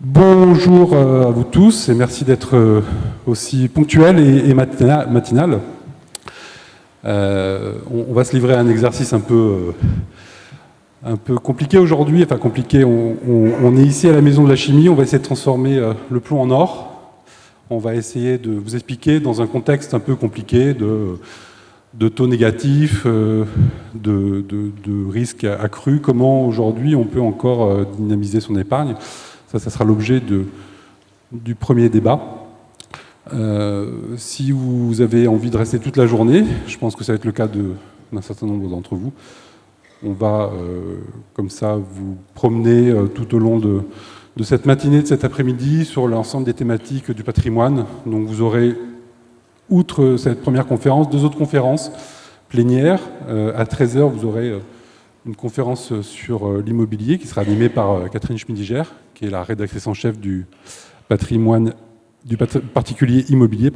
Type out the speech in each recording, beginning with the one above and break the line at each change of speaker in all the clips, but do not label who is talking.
Bonjour à vous tous et merci d'être aussi ponctuel et matinal. On va se livrer à un exercice un peu compliqué aujourd'hui. Enfin compliqué, on est ici à la Maison de la Chimie, on va essayer de transformer le plomb en or. On va essayer de vous expliquer dans un contexte un peu compliqué de taux négatifs, de risques accrus, comment aujourd'hui on peut encore dynamiser son épargne. Ça sera l'objet du premier débat. Si vous avez envie de rester toute la journée, je pense que ça va être le cas d'un certain nombre d'entre vous, on va comme ça vous promener tout au long de cette matinée, de cet après-midi, sur l'ensemble des thématiques du patrimoine. Donc vous aurez, outre cette première conférence, 2 autres conférences plénières. À 13h, vous aurez une conférence sur l'immobilier qui sera animée par Catherine Schmidiger, qui est la rédactrice en chef du patrimoine du particulier immobilier.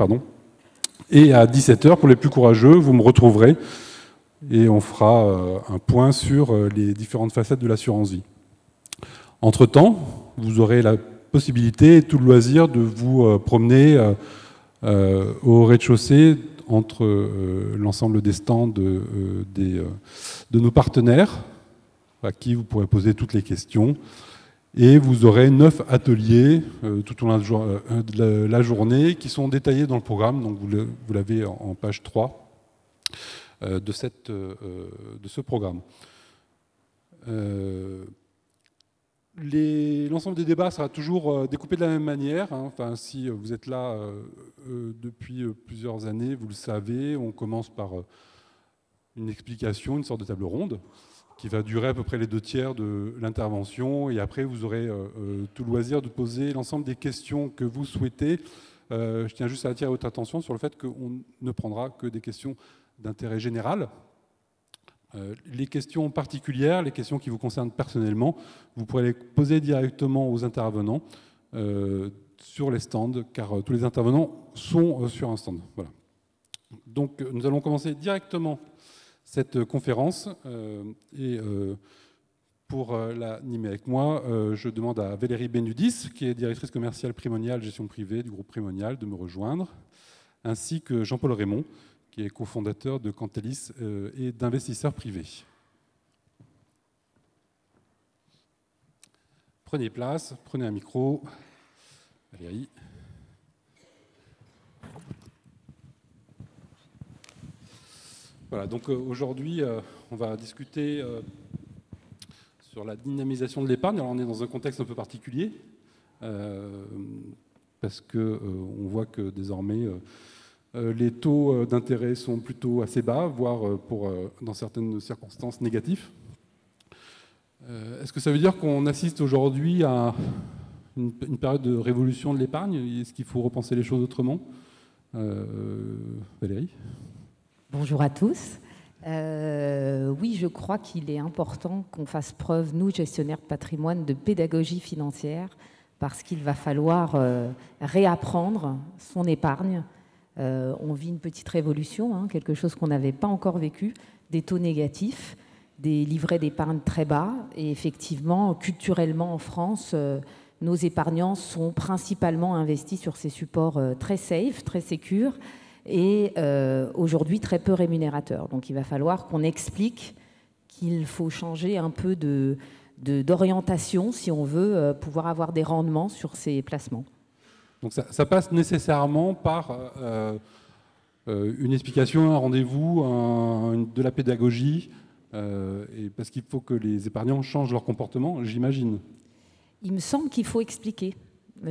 Et à 17h, pour les plus courageux, vous me retrouverez et on fera un point sur les différentes facettes de l'assurance vie. Entre-temps, vous aurez la possibilité et tout le loisir de vous promener au rez-de-chaussée entre l'ensemble des stands de nos partenaires, à qui vous pourrez poser toutes les questions. Et vous aurez 9 ateliers tout au long de la journée qui sont détaillés dans le programme. Donc vous l'avez en page 3 de ce programme. L'ensemble des débats sera toujours découpé de la même manière. Enfin, si vous êtes là depuis plusieurs années, vous le savez, on commence par une explication, une sorte de table ronde, qui va durer à peu près les 2/3 de l'intervention. Et après, vous aurez tout le loisir de poser l'ensemble des questions que vous souhaitez. Je tiens juste à attirer votre attention sur le fait qu'on ne prendra que des questions d'intérêt général. Les questions particulières, les questions qui vous concernent personnellement, vous pourrez les poser directement aux intervenants sur les stands, car tous les intervenants sont sur un stand. Voilà. Donc nous allons commencer directement cette conférence et pour l'animer avec moi, je demande à Valérie Benudis, qui est directrice commerciale Primonial Gestion Privée du groupe Primonial, de me rejoindre, ainsi que Jean-Paul Raymond, qui est cofondateur de Cantalis et d'investisseurs privés. Prenez place, prenez un micro. Valérie. Voilà, donc aujourd'hui, on va discuter sur la dynamisation de l'épargne. Alors on est dans un contexte un peu particulier, parce qu'on voit que désormais, les taux d'intérêt sont plutôt assez bas, voire dans certaines circonstances négatifs. Est-ce que ça veut dire qu'on assiste aujourd'hui à une période de révolution de l'épargne? Est-ce qu'il faut repenser les choses autrement? Valérie?
Bonjour à tous. Oui, je crois qu'il est important qu'on fasse preuve, nous, gestionnaires de patrimoine, de pédagogie financière, parce qu'il va falloir réapprendre son épargne. On vit une petite révolution, quelque chose qu'on n'avait pas encore vécu, des taux négatifs, des livrets d'épargne très bas. Et effectivement, culturellement en France, nos épargnants sont principalement investis sur ces supports très safe, très sécures, et aujourd'hui très peu rémunérateurs. Donc il va falloir qu'on explique qu'il faut changer un peu d'orientation si on veut pouvoir avoir des rendements sur ces placements.
Donc ça passe nécessairement par une explication, un rendez-vous, de la pédagogie, et parce qu'il faut que les épargnants changent leur comportement, j'imagine.
Il me semble qu'il faut expliquer.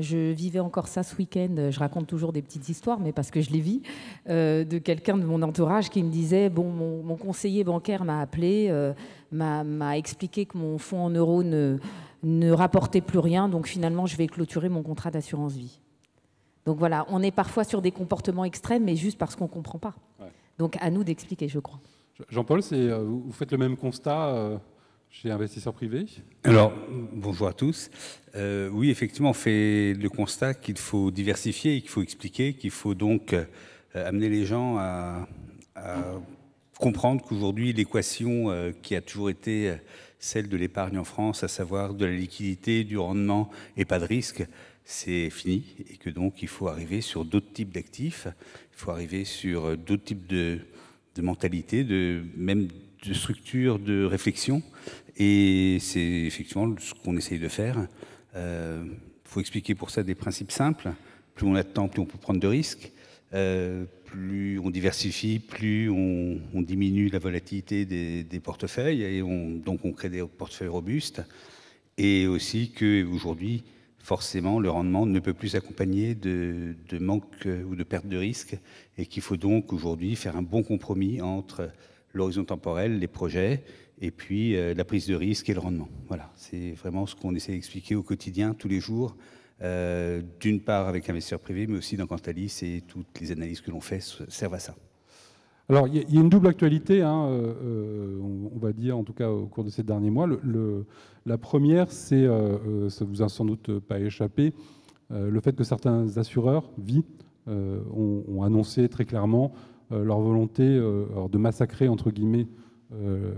Je vivais encore ça ce week-end, je raconte toujours des petites histoires, mais parce que je les vis, de quelqu'un de mon entourage qui me disait, bon, mon conseiller bancaire m'a appelé, m'a expliqué que mon fonds en euros ne rapportait plus rien, donc finalement je vais clôturer mon contrat d'assurance vie. Donc voilà, on est parfois sur des comportements extrêmes, mais juste parce qu'on ne comprend pas. Ouais. Donc à nous d'expliquer, je crois.
Jean-Paul, vous faites le même constat chez Investisseurs Privés?
Alors, bonjour à tous. Oui, effectivement, on fait le constat qu'il faut diversifier et qu'il faut expliquer, qu'il faut donc amener les gens à comprendre qu'aujourd'hui, l'équation qui a toujours été celle de l'épargne en France, à savoir de la liquidité, du rendement et pas de risque, c'est fini, et que donc il faut arriver sur d'autres types d'actifs, il faut arriver sur d'autres types de mentalités, même de structures de réflexion, et c'est effectivement ce qu'on essaye de faire. Il faut expliquer pour ça des principes simples. Plus on a de temps, plus on peut prendre de risques. Plus on diversifie, plus on diminue la volatilité des portefeuilles, et donc on crée des portefeuilles robustes. Et aussi qu'aujourd'hui, forcément, le rendement ne peut plus s'accompagner de manque ou de perte de risque, et qu'il faut donc aujourd'hui faire un bon compromis entre l'horizon temporel, les projets, et puis la prise de risque et le rendement. Voilà, c'est vraiment ce qu'on essaie d'expliquer au quotidien, tous les jours, d'une part avec investisseurs privés, mais aussi dans Cantalis, et toutes les analyses que l'on fait servent à ça.
Alors, il y a une double actualité, hein, on va dire, en tout cas au cours de ces derniers mois. La première, c'est, ça vous a sans doute pas échappé, le fait que certains assureurs, vie, ont annoncé très clairement leur volonté de massacrer, entre guillemets,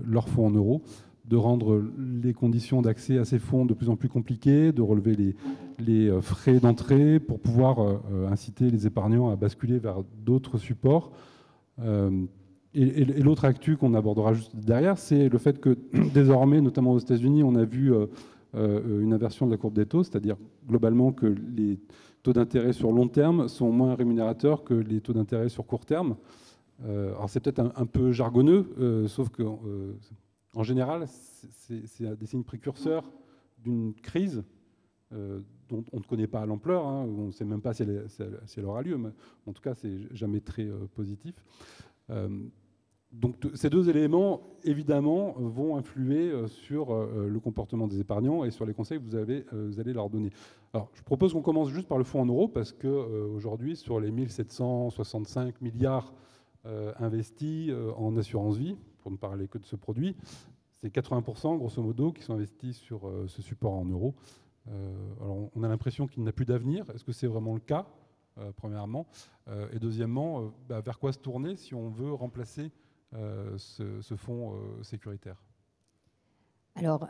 leurs fonds en euros, de rendre les conditions d'accès à ces fonds de plus en plus compliquées, de relever les frais d'entrée pour pouvoir inciter les épargnants à basculer vers d'autres supports. Et l'autre actu qu'on abordera juste derrière, c'est le fait que désormais, notamment aux États-Unis, on a vu une inversion de la courbe des taux, c'est-à-dire globalement que les taux d'intérêt sur long terme sont moins rémunérateurs que les taux d'intérêt sur court terme. Alors c'est peut-être un peu jargonneux, sauf que en général, c'est des signes précurseurs d'une crise dont on ne connaît pas l'ampleur, hein, on ne sait même pas si elle aura lieu, mais en tout cas, c'est jamais très positif. Donc ces deux éléments, évidemment, vont influer sur le comportement des épargnants et sur les conseils que vous allez leur donner. Alors, je propose qu'on commence juste par le fonds en euros, parce qu'aujourd'hui, sur les 1765 milliards investis en assurance vie, pour ne parler que de ce produit, c'est 80%, grosso modo, qui sont investis sur ce support en euros. Alors, on a l'impression qu'il n'a plus d'avenir. Est-ce que c'est vraiment le cas, premièrement? Et deuxièmement, vers quoi se tourner si on veut remplacer ce fonds sécuritaire?
Alors,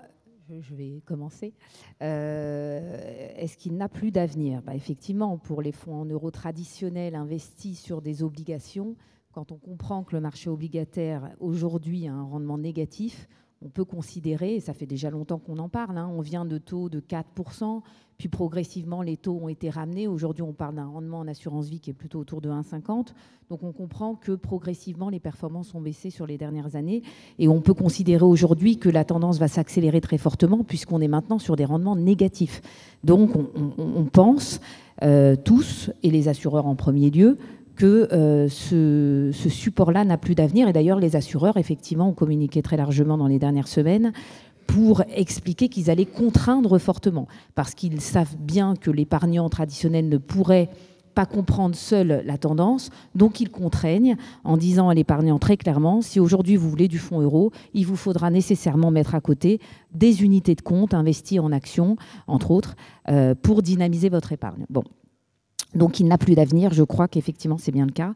je vais commencer. Est-ce qu'il n'a plus d'avenir? Effectivement, pour les fonds en euros traditionnels investis sur des obligations, quand on comprend que le marché obligataire aujourd'hui a un rendement négatif, on peut considérer, et ça fait déjà longtemps qu'on en parle, hein, on vient de taux de 4%, puis progressivement les taux ont été ramenés. Aujourd'hui, on parle d'un rendement en assurance vie qui est plutôt autour de 1,50. Donc on comprend que progressivement les performances ont baissé sur les dernières années, et on peut considérer aujourd'hui que la tendance va s'accélérer très fortement puisqu'on est maintenant sur des rendements négatifs. Donc on pense tous, et les assureurs en premier lieu, que ce support-là n'a plus d'avenir. Et d'ailleurs, les assureurs, effectivement, ont communiqué très largement dans les dernières semaines pour expliquer qu'ils allaient contraindre fortement, parce qu'ils savent bien que l'épargnant traditionnel ne pourrait pas comprendre seul la tendance, donc ils contraignent en disant à l'épargnant très clairement, si aujourd'hui vous voulez du fonds euro, il vous faudra nécessairement mettre à côté des unités de compte investies en actions, entre autres, pour dynamiser votre épargne. Bon. Donc il n'a plus d'avenir, je crois qu'effectivement c'est bien le cas.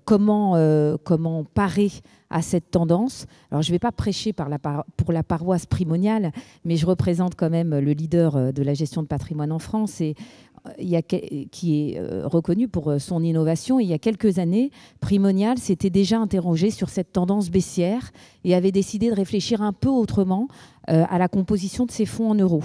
Comment parer à cette tendance? Alors je ne vais pas prêcher pour la paroisse Primonial, mais je représente quand même le leader de la gestion de patrimoine en France, et qui est reconnu pour son innovation. Il y a quelques années, Primonial s'était déjà interrogé sur cette tendance baissière et avait décidé de réfléchir un peu autrement à la composition de ses fonds en euros,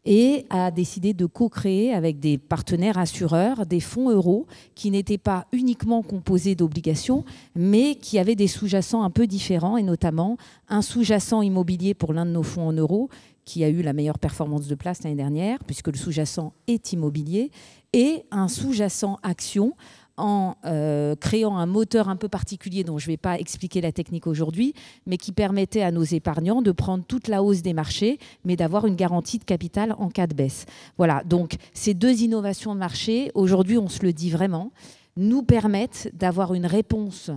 et a décidé de co-créer avec des partenaires assureurs des fonds euros qui n'étaient pas uniquement composés d'obligations, mais qui avaient des sous-jacents un peu différents, et notamment un sous-jacent immobilier pour l'un de nos fonds en euros, qui a eu la meilleure performance de place l'année dernière, puisque le sous-jacent est immobilier, et un sous-jacent action, en créant un moteur un peu particulier dont je ne vais pas expliquer la technique aujourd'hui, mais qui permettait à nos épargnants de prendre toute la hausse des marchés, mais d'avoir une garantie de capital en cas de baisse. Voilà, donc ces deux innovations de marché, aujourd'hui on se le dit vraiment, nous permettent d'avoir une réponse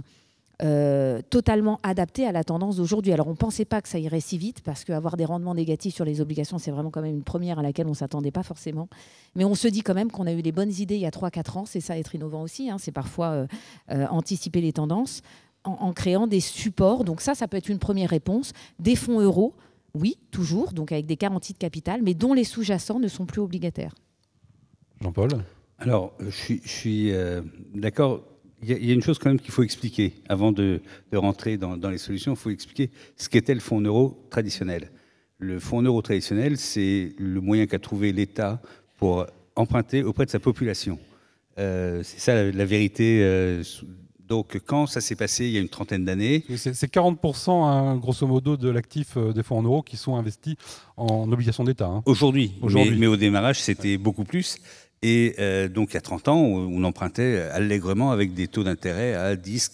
totalement adapté à la tendance d'aujourd'hui. Alors on ne pensait pas que ça irait si vite, parce qu'avoir des rendements négatifs sur les obligations, c'est vraiment quand même une première à laquelle on ne s'attendait pas forcément. Mais on se dit quand même qu'on a eu les bonnes idées il y a 3-4 ans, c'est ça être innovant aussi, hein, c'est parfois anticiper les tendances. en créant des supports. Donc ça peut être une première réponse. Des fonds euros, oui, toujours, donc avec des garanties de capital, mais dont les sous-jacents ne sont plus obligataires.
Jean-Paul ?
Alors, je suis d'accord. Il y a une chose quand même qu'il faut expliquer. Avant de rentrer dans les solutions, il faut expliquer ce qu'était le fonds euro traditionnel. Le fonds euro traditionnel, c'est le moyen qu'a trouvé l'État pour emprunter auprès de sa population. C'est ça la vérité. Donc, quand ça s'est passé il y a une trentaine d'années...
C'est 40%, hein, grosso modo, de l'actif des fonds en euros qui sont investis en obligations d'État. Hein.
Aujourd'hui. Mais au démarrage, c'était beaucoup plus. Et donc, il y a 30 ans, on empruntait allègrement avec des taux d'intérêt à 10,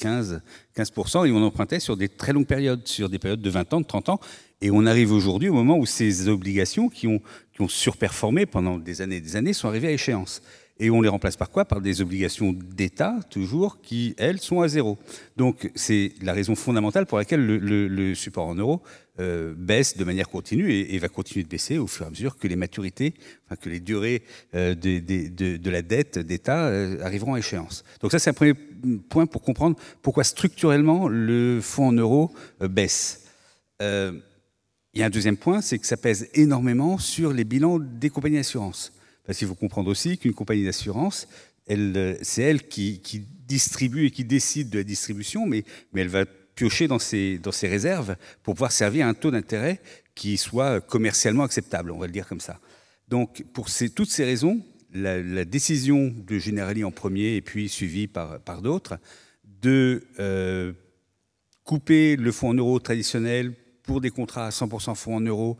15%. Et on empruntait sur des très longues périodes, sur des périodes de 20 ans, de 30 ans. Et on arrive aujourd'hui au moment où ces obligations qui ont surperformé pendant des années, sont arrivées à échéance. Et on les remplace par quoi? Par des obligations d'État, toujours, qui, elles, sont à zéro. Donc, c'est la raison fondamentale pour laquelle le support en euros baisse de manière continue et va continuer de baisser au fur et à mesure que les maturités, enfin, que les durées de la dette d'État arriveront à échéance. Donc ça, c'est un premier point pour comprendre pourquoi structurellement le fonds en euros baisse. Il y a un deuxième point, c'est que ça pèse énormément sur les bilans des compagnies d'assurance. Parce qu'il faut comprendre aussi qu'une compagnie d'assurance, c'est elle qui distribue et qui décide de la distribution, mais elle va piocher dans ses réserves pour pouvoir servir à un taux d'intérêt qui soit commercialement acceptable, on va le dire comme ça. Donc, pour toutes ces raisons, la décision de Generali en premier, et puis suivie par d'autres, de couper le fonds en euros traditionnel pour des contrats à 100% fonds en euros,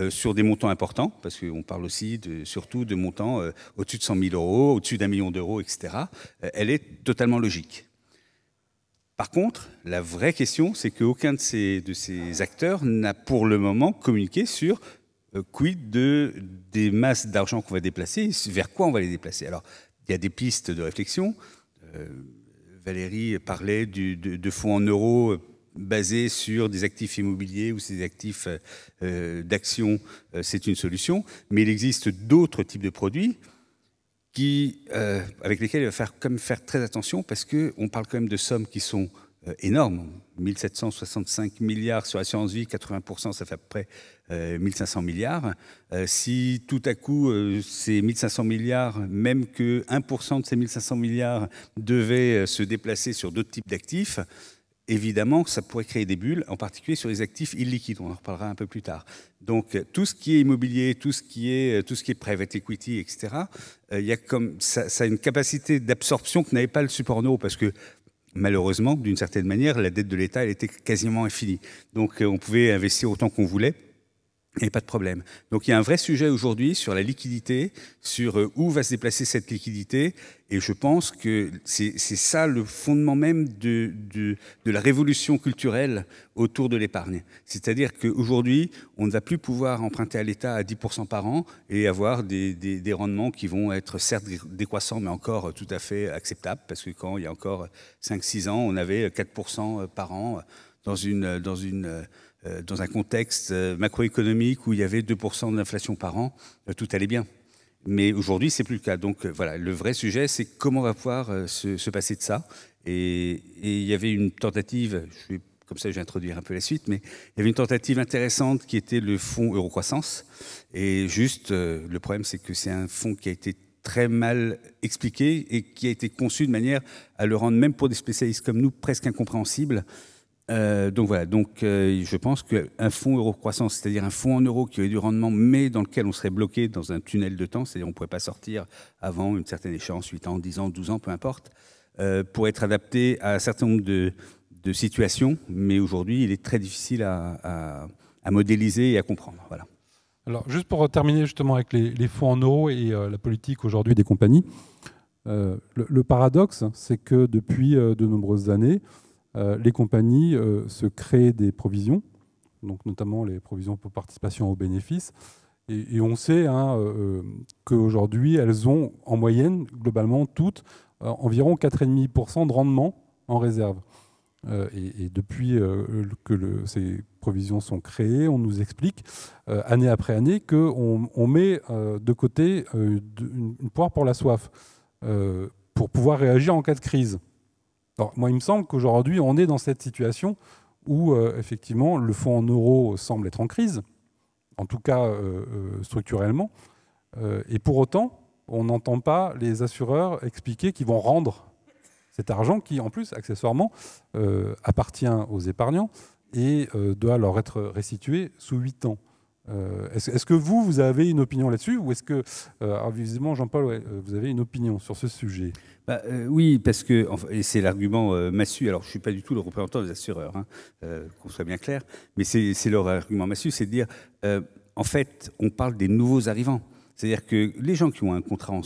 sur des montants importants, parce qu'on parle aussi surtout de montants au-dessus de 100 000 euros, au-dessus d'1 million d'euros, etc., elle est totalement logique. Par contre, la vraie question, c'est qu'aucun de ces acteurs n'a pour le moment communiqué sur quid des masses d'argent qu'on va déplacer, vers quoi on va les déplacer. Alors, il y a des pistes de réflexion. Valérie parlait de fonds en euros basé sur des actifs immobiliers ou des actifs d'actions, c'est une solution. Mais il existe d'autres types de produits avec lesquels il va quand même faire très attention parce qu'on parle quand même de sommes qui sont énormes. 1 765 milliards sur l'assurance vie, 80%, ça fait à peu près 1 500 milliards. Si tout à coup, ces 1 500 milliards, même que 1% de ces 1 500 milliards devaient se déplacer sur d'autres types d'actifs, évidemment, ça pourrait créer des bulles, en particulier sur les actifs illiquides. On en reparlera un peu plus tard. Donc, tout ce qui est immobilier, tout ce qui est private equity, etc., ça a une capacité d'absorption que n'avait pas le support en euros, parce que malheureusement, d'une certaine manière, la dette de l'État, elle était quasiment infinie. Donc, on pouvait investir autant qu'on voulait. Et pas de problème. Donc il y a un vrai sujet aujourd'hui sur la liquidité, sur où va se déplacer cette liquidité, et je pense que c'est ça le fondement même de la révolution culturelle autour de l'épargne. C'est-à-dire qu'aujourd'hui, on ne va plus pouvoir emprunter à l'État à 10% par an et avoir des rendements qui vont être certes décroissants, mais encore tout à fait acceptables, parce que quand il y a encore 5-6 ans, on avait 4% par an dans un contexte macroéconomique où il y avait 2% d'inflation par an, tout allait bien. Mais aujourd'hui, c'est plus le cas. Donc voilà, le vrai sujet, c'est comment on va pouvoir se passer de ça. Et il y avait une tentative, comme ça je vais introduire un peu la suite, mais il y avait une tentative intéressante qui était le fonds Eurocroissance. Et juste, le problème, c'est que c'est un fonds qui a été très mal expliqué et qui a été conçu de manière à le rendre, même pour des spécialistes comme nous, presque incompréhensible. Donc voilà, je pense qu'un fonds euro-croissance, c'est-à-dire un fonds en euros qui aurait du rendement, mais dans lequel on serait bloqué dans un tunnel de temps, c'est-à-dire on ne pourrait pas sortir avant une certaine échéance, 8 ans, 10 ans, 12 ans, peu importe, pour être adapté à un certain nombre de situations, mais aujourd'hui, il est très difficile à modéliser et à comprendre. Voilà.
Alors, juste pour terminer justement avec les fonds en euros et la politique aujourd'hui des compagnies, le paradoxe, c'est que depuis de nombreuses années, les compagnies se créent des provisions, donc notamment les provisions pour participation aux bénéfices, et on sait qu'aujourd'hui, elles ont en moyenne, globalement toutes, environ 4,5% de rendement en réserve. Et depuis que ces provisions sont créées, on nous explique année après année qu'on met de côté une poire pour la soif, pour pouvoir réagir en cas de crise. Alors, moi, il me semble qu'aujourd'hui, on est dans cette situation où, effectivement, le fonds en euros semble être en crise, en tout cas structurellement. Et pour autant, on n'entend pas les assureurs expliquer qu'ils vont rendre cet argent qui, en plus, accessoirement, appartient aux épargnants et doit leur être restitué sous 8 ans. Est-ce que vous avez une opinion là-dessus, ou est-ce que, visiblement, Jean-Paul, ouais, vous avez une opinion sur ce sujet?
Oui, parce que et c'est l'argument massu. Alors, je ne suis pas du tout le représentant des assureurs, hein, qu'on soit bien clair, mais c'est leur argument massu, c'est de dire, en fait, on parle des nouveaux arrivants. C'est-à-dire que les gens qui ont un contrat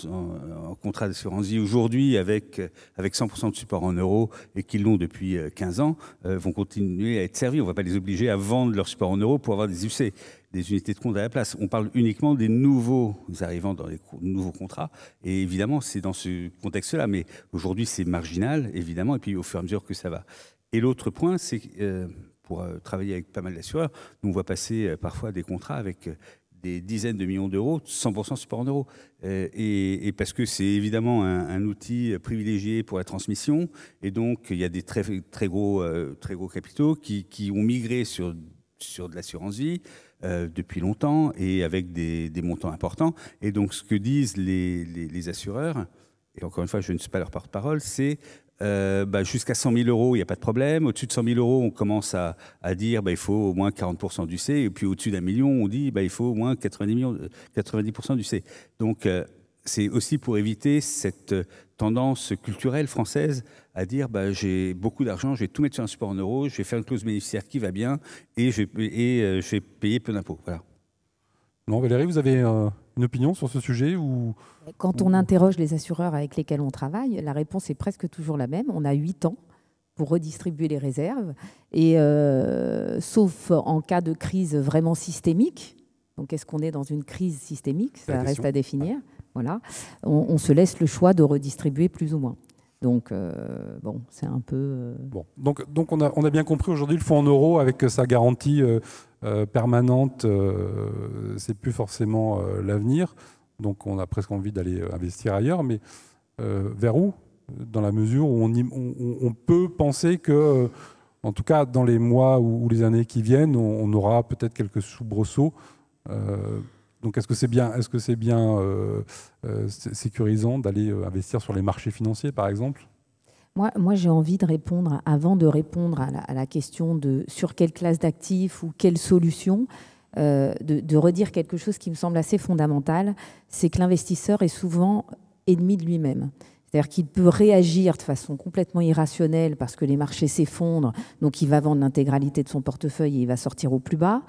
contrat d'assurance vie aujourd'hui avec 100% de support en euros et qui l'ont depuis 15 ans vont continuer à être servis. On ne va pas les obliger à vendre leur support en euros pour avoir des UC, des unités de compte à la place. On parle uniquement des nouveaux arrivants dans les nouveaux contrats. Et évidemment, c'est dans ce contexte-là. Mais aujourd'hui, c'est marginal, évidemment. Et puis, au fur et à mesure que ça va. Et l'autre point, c'est que pour travailler avec pas mal d'assureurs, nous, on voit passer parfois des contrats avec des dizaines de millions d'euros, 100% support en euros. Et parce que c'est évidemment un outil privilégié pour la transmission. Et donc, il y a des très gros capitaux qui ont migré sur de l'assurance vie depuis longtemps et avec des montants importants. Et donc, ce que disent les assureurs, et encore une fois, je ne suis pas leur porte-parole, c'est jusqu'à 100 000 euros, il n'y a pas de problème. Au-dessus de 100 000 euros, on commence à dire il faut au moins 40% du C. Et puis au-dessus d'1 million, on dit il faut au moins 90% du C. Donc c'est aussi pour éviter cette tendance culturelle française à dire j'ai beaucoup d'argent, je vais tout mettre sur un support en euros, je vais faire une clause bénéficiaire qui va bien et je vais payer peu d'impôts. Voilà.
Non, Valérie, vous avez une opinion sur ce sujet ou...
Quand on interroge les assureurs avec lesquels on travaille, la réponse est presque toujours la même. On a 8 ans pour redistribuer les réserves, et sauf en cas de crise vraiment systémique. Donc, est-ce qu'on est dans une crise systémique? Ça reste à définir. Ouais. Voilà. On se laisse le choix de redistribuer plus ou moins. Donc, bon, c'est un peu...
Bon. Donc on a bien compris aujourd'hui, le fonds en euros, avec sa garantie permanente, c'est plus forcément l'avenir. Donc on a presque envie d'aller investir ailleurs. Mais vers où? Dans la mesure où on peut penser que, en tout cas dans les mois ou les années qui viennent, on aura peut-être quelques soubresauts. Donc est-ce que c'est bien sécurisant d'aller investir sur les marchés financiers, par exemple?
Moi, j'ai envie de répondre, avant de répondre à la question de sur quelle classe d'actifs ou quelle solution, de redire quelque chose qui me semble assez fondamental, c'est que l'investisseur est souvent ennemi de lui-même. C'est-à-dire qu'il peut réagir de façon complètement irrationnelle parce que les marchés s'effondrent, donc il va vendre l'intégralité de son portefeuille et il va sortir au plus bas.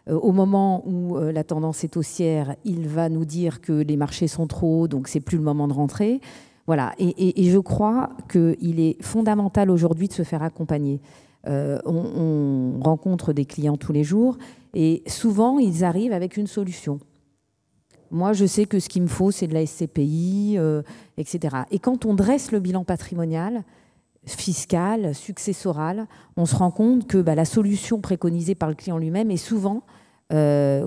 Au moment où la tendance est haussière, il va nous dire que les marchés sont trop hauts, donc c'est plus le moment de rentrer. Voilà. Et je crois qu'il est fondamental aujourd'hui de se faire accompagner. On rencontre des clients tous les jours et souvent, ils arrivent avec une solution. Moi, je sais que ce qu'il me faut, c'est de la SCPI, etc. Et quand on dresse le bilan patrimonial, fiscal, successoral, on se rend compte que la solution préconisée par le client lui-même est souvent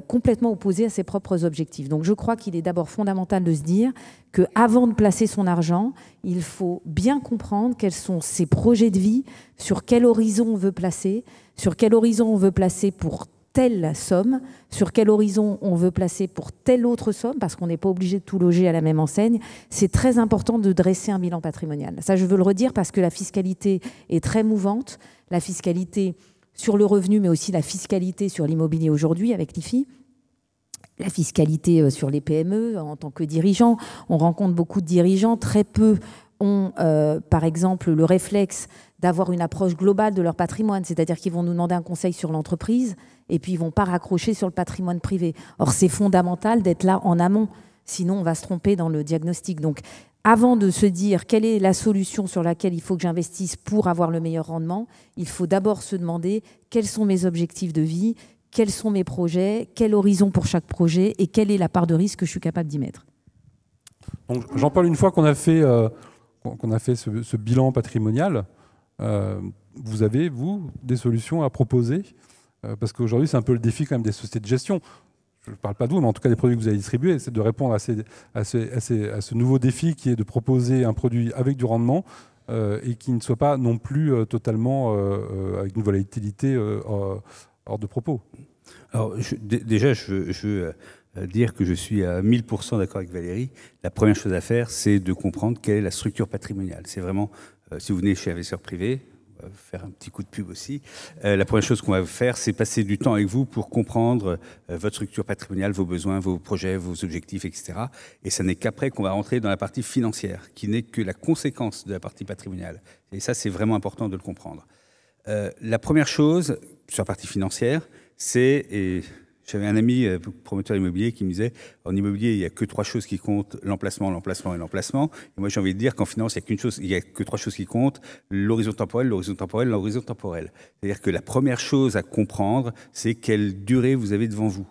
complètement opposée à ses propres objectifs. Donc je crois qu'il est d'abord fondamental de se dire qu'avant de placer son argent, il faut bien comprendre quels sont ses projets de vie, sur quel horizon on veut placer, sur quel horizon on veut placer pour telle somme, sur quel horizon on veut placer pour telle autre somme, parce qu'on n'est pas obligé de tout loger à la même enseigne. C'est très important de dresser un bilan patrimonial. Ça, je veux le redire parce que la fiscalité est très mouvante. La fiscalité sur le revenu, mais aussi la fiscalité sur l'immobilier aujourd'hui avec l'IFI. La fiscalité sur les PME en tant que dirigeant. On rencontre beaucoup de dirigeants, très peu ont par exemple le réflexe d'avoir une approche globale de leur patrimoine, c'est-à-dire qu'ils vont nous demander un conseil sur l'entreprise et puis ils ne vont pas raccrocher sur le patrimoine privé. Or, c'est fondamental d'être là en amont, sinon on va se tromper dans le diagnostic. Donc, avant de se dire quelle est la solution sur laquelle il faut que j'investisse pour avoir le meilleur rendement, il faut d'abord se demander quels sont mes objectifs de vie, quels sont mes projets, quel horizon pour chaque projet et quelle est la part de risque que je suis capable d'y mettre.
Donc, Jean-Paul, une fois qu'on a fait ce bilan patrimonial, vous avez, vous, des solutions à proposer? Parce qu'aujourd'hui, c'est un peu le défi quand même des sociétés de gestion. Je ne parle pas de vous, mais en tout cas des produits que vous avez distribués, c'est de répondre à ce nouveau défi qui est de proposer un produit avec du rendement et qui ne soit pas non plus totalement avec une volatilité hors de propos.
Alors, déjà, je veux dire que je suis à 1000% d'accord avec Valérie. La première chose à faire, c'est de comprendre quelle est la structure patrimoniale. C'est vraiment, si vous venez chez Investisseurs Privés, on va faire un petit coup de pub aussi, la première chose qu'on va faire, c'est passer du temps avec vous pour comprendre votre structure patrimoniale, vos besoins, vos projets, vos objectifs, etc. Et ce n'est qu'après qu'on va rentrer dans la partie financière, qui n'est que la conséquence de la partie patrimoniale. Et ça, c'est vraiment important de le comprendre. La première chose, sur la partie financière, c'est... J'avais un ami promoteur immobilier qui me disait en immobilier, il n'y a que 3 choses qui comptent, l'emplacement, l'emplacement et l'emplacement. Et moi, j'ai envie de dire qu'en finance, il n'y a que 3 choses qui comptent, l'horizon temporel, l'horizon temporel, l'horizon temporel. C'est-à-dire que la première chose à comprendre, c'est quelle durée vous avez devant vous.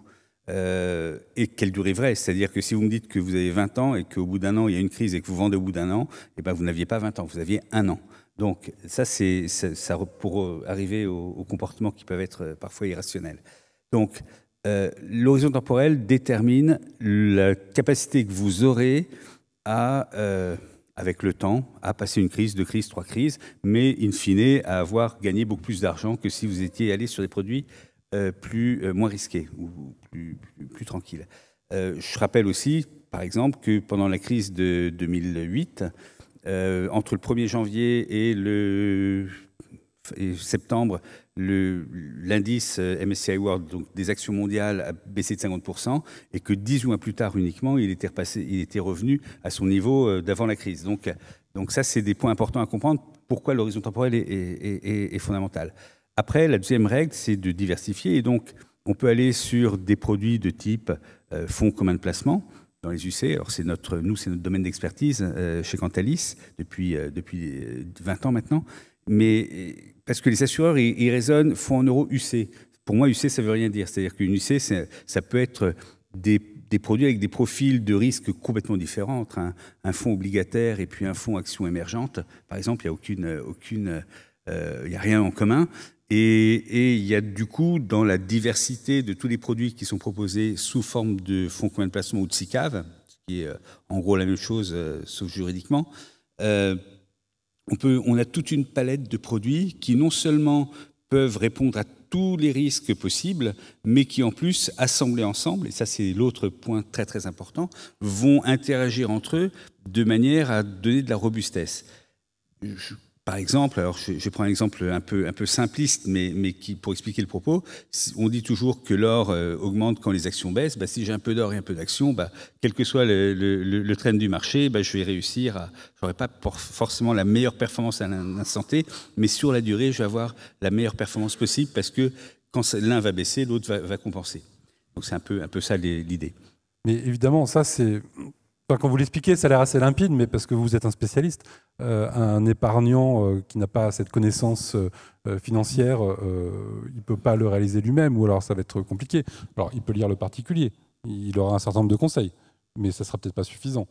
Et quelle durée vraie. C'est-à-dire que si vous me dites que vous avez 20 ans et qu'au bout d'un an, il y a une crise et que vous vendez au bout d'un an, eh ben, vous n'aviez pas 20 ans, vous aviez 1 an. Donc ça, c'est ça pour arriver aux comportements qui peuvent être parfois irrationnels. Donc, l'horizon temporel détermine la capacité que vous aurez à, avec le temps, à passer une crise, 2 crises, 3 crises, mais in fine à avoir gagné beaucoup plus d'argent que si vous étiez allé sur des produits moins risqués ou plus tranquilles. Je rappelle aussi, par exemple, que pendant la crise de 2008, entre le 1er janvier et septembre, l'indice MSCI World, donc des actions mondiales, a baissé de 50%, et que 10 mois plus tard uniquement, il était revenu à son niveau d'avant la crise. Donc ça, c'est des points importants à comprendre, pourquoi l'horizon temporel est fondamental. Après, la deuxième règle, c'est de diversifier, et donc on peut aller sur des produits de type fonds communs de placement, dans les UC. Alors c'est notre domaine d'expertise chez Cantalis depuis 20 ans maintenant. Mais parce que les assureurs, ils raisonnent fonds en euros UC. Pour moi, UC, ça ne veut rien dire. C'est-à-dire qu'une UC, ça peut être des produits avec des profils de risque complètement différents entre un fonds obligataire et puis un fonds action émergente. Par exemple, il n'y a rien en commun. Et il y a du coup, dans la diversité de tous les produits qui sont proposés sous forme de fonds communs de placement ou de SICAV, ce qui est en gros la même chose, sauf juridiquement, on a toute une palette de produits qui non seulement peuvent répondre à tous les risques possibles, mais qui en plus, assemblés ensemble, et ça c'est l'autre point très très important, vont interagir entre eux de manière à donner de la robustesse. Par exemple, alors je prends un exemple un peu simpliste, mais qui, pour expliquer le propos, on dit toujours que l'or augmente quand les actions baissent. Bah, si j'ai un peu d'or et un peu d'actions, quel que soit le trend du marché, je vais réussir j'aurai pas forcément la meilleure performance à l'instant T, mais sur la durée, je vais avoir la meilleure performance possible parce que quand l'un va baisser, l'autre va compenser. Donc c'est un peu ça l'idée.
Mais évidemment, ça c'est... Enfin, quand vous l'expliquez, ça a l'air assez limpide, mais parce que vous êtes un spécialiste, un épargnant qui n'a pas cette connaissance financière, il ne peut pas le réaliser lui-même, ou alors ça va être compliqué. Alors, il peut lire le particulier, il aura un certain nombre de conseils, mais ça ne sera peut-être pas suffisant.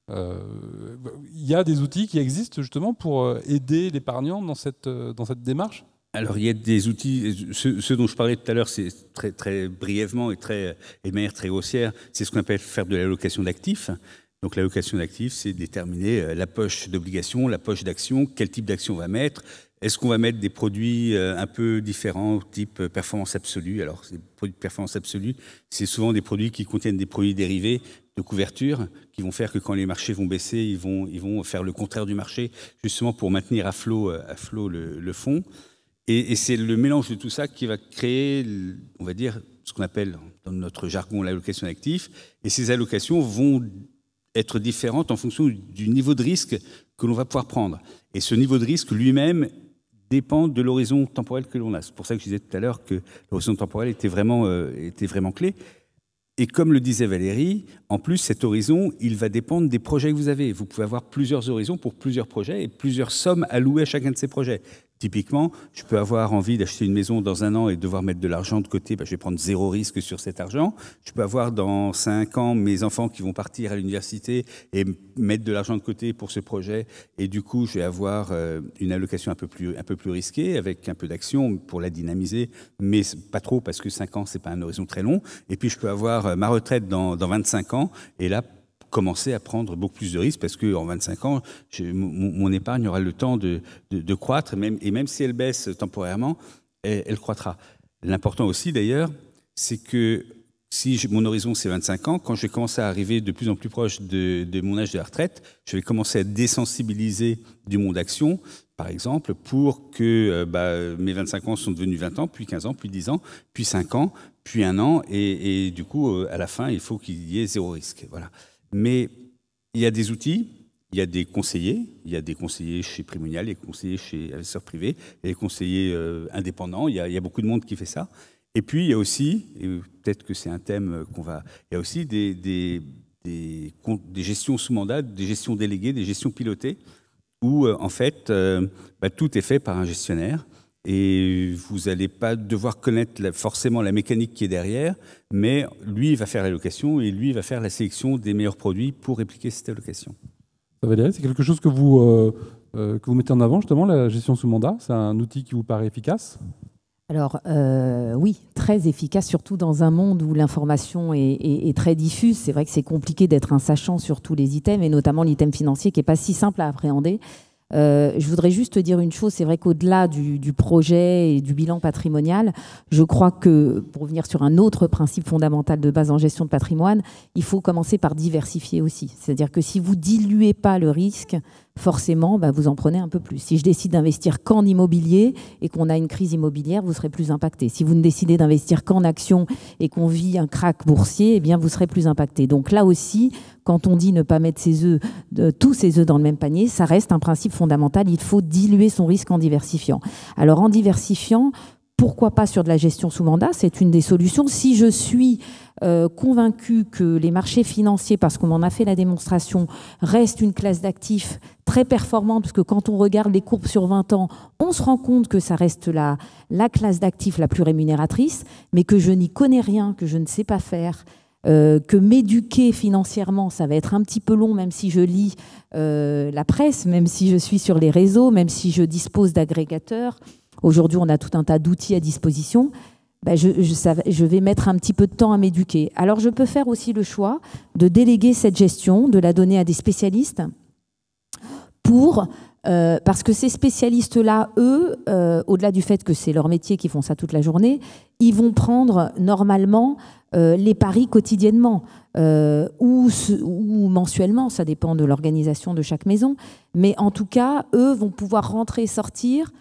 Il y a des outils qui existent justement pour aider l'épargnant dans cette démarche ?
Alors, il y a des outils, ceux dont je parlais tout à l'heure, c'est très, très brièvement et de manière très haussière, c'est ce qu'on appelle faire de l'allocation d'actifs. Donc, l'allocation d'actifs, c'est déterminer la poche d'obligations, la poche d'actions, quel type d'action on va mettre. Est-ce qu'on va mettre des produits un peu différents, type performance absolue? Alors, ces produits de performance absolue, c'est souvent des produits qui contiennent des produits dérivés de couverture qui vont faire que quand les marchés vont baisser, ils vont faire le contraire du marché, justement pour maintenir à flot le fonds. Et c'est le mélange de tout ça qui va créer, on va dire, ce qu'on appelle dans notre jargon l'allocation d'actifs. Et ces allocations vont être différentes en fonction du niveau de risque que l'on va pouvoir prendre. Et ce niveau de risque lui-même dépend de l'horizon temporel que l'on a. C'est pour ça que je disais tout à l'heure que l'horizon temporel était vraiment clé. Et comme le disait Valérie, en plus, cet horizon, il va dépendre des projets que vous avez. Vous pouvez avoir plusieurs horizons pour plusieurs projets et plusieurs sommes allouées à chacun de ces projets. Typiquement, je peux avoir envie d'acheter une maison dans 1 an et devoir mettre de l'argent de côté. Je vais prendre 0 risque sur cet argent. Je peux avoir dans 5 ans mes enfants qui vont partir à l'université et mettre de l'argent de côté pour ce projet. Et du coup, je vais avoir une allocation un peu plus risquée avec un peu d'action pour la dynamiser, mais pas trop parce que 5 ans, c'est pas un horizon très long. Et puis, je peux avoir ma retraite dans 25 ans. Et là, commencer à prendre beaucoup plus de risques parce qu'en 25 ans, mon épargne aura le temps de croître et même si elle baisse temporairement, elle croîtra. L'important aussi d'ailleurs, c'est que si mon horizon c'est 25 ans, quand je vais commencer à arriver de plus en plus proche de mon âge de la retraite, je vais commencer à désensibiliser du monde action, par exemple, pour que mes 25 ans sont devenus 20 ans, puis 15 ans, puis 10 ans, puis 5 ans, puis 1 an, et du coup, à la fin, il faut qu'il y ait 0 risque. Voilà. Mais il y a des outils, il y a des conseillers chez Primonial, il y a des conseillers chez investisseurs privés, il y a des conseillers indépendants, il y a beaucoup de monde qui fait ça. Et puis, il y a aussi, et peut-être que c'est un thème il y a aussi des gestions sous mandat, des gestions déléguées, des gestions pilotées, où en fait, tout est fait par un gestionnaire. Et vous n'allez pas devoir connaître forcément la mécanique qui est derrière, mais lui, il va faire l'allocation et lui, il va faire la sélection des meilleurs produits pour répliquer cette allocation.
Valérie, c'est quelque chose que vous mettez en avant, justement, la gestion sous mandat. C'est un outil qui vous paraît efficace ?
Alors oui, très efficace, surtout dans un monde où l'information est très diffuse. C'est vrai que c'est compliqué d'être un sachant sur tous les items, et notamment l'item financier qui n'est pas si simple à appréhender. Je voudrais juste te dire une chose, c'est vrai qu'au-delà du projet et du bilan patrimonial, je crois que, pour revenir sur un autre principe fondamental de base en gestion de patrimoine, il faut commencer par diversifier aussi. C'est-à-dire que si vous diluez pas le risque, forcément, vous en prenez un peu plus. Si je décide d'investir qu'en immobilier et qu'on a une crise immobilière, vous serez plus impacté. Si vous ne décidez d'investir qu'en actions et qu'on vit un krach boursier, eh bien, vous serez plus impacté. Donc là aussi, quand on dit ne pas mettre tous ses œufs dans le même panier, ça reste un principe fondamental. Il faut diluer son risque en diversifiant. Alors en diversifiant, pourquoi pas sur de la gestion sous mandat? C'est une des solutions. Si je suis convaincu que les marchés financiers, parce qu'on en a fait la démonstration, restent une classe d'actifs très performante, parce que quand on regarde les courbes sur 20 ans, on se rend compte que ça reste la classe d'actifs la plus rémunératrice, mais que je n'y connais rien, que je ne sais pas faire, que m'éduquer financièrement, ça va être un petit peu long, même si je lis la presse, même si je suis sur les réseaux, même si je dispose d'agrégateurs. Aujourd'hui, on a tout un tas d'outils à disposition. Je vais mettre un petit peu de temps à m'éduquer. Alors, je peux faire aussi le choix de déléguer cette gestion, de la donner à des spécialistes parce que ces spécialistes-là, eux, au-delà du fait que c'est leur métier, qu'ils font ça toute la journée, ils vont prendre normalement les paris quotidiennement ou mensuellement, ça dépend de l'organisation de chaque maison. Mais en tout cas, eux vont pouvoir rentrer et sortir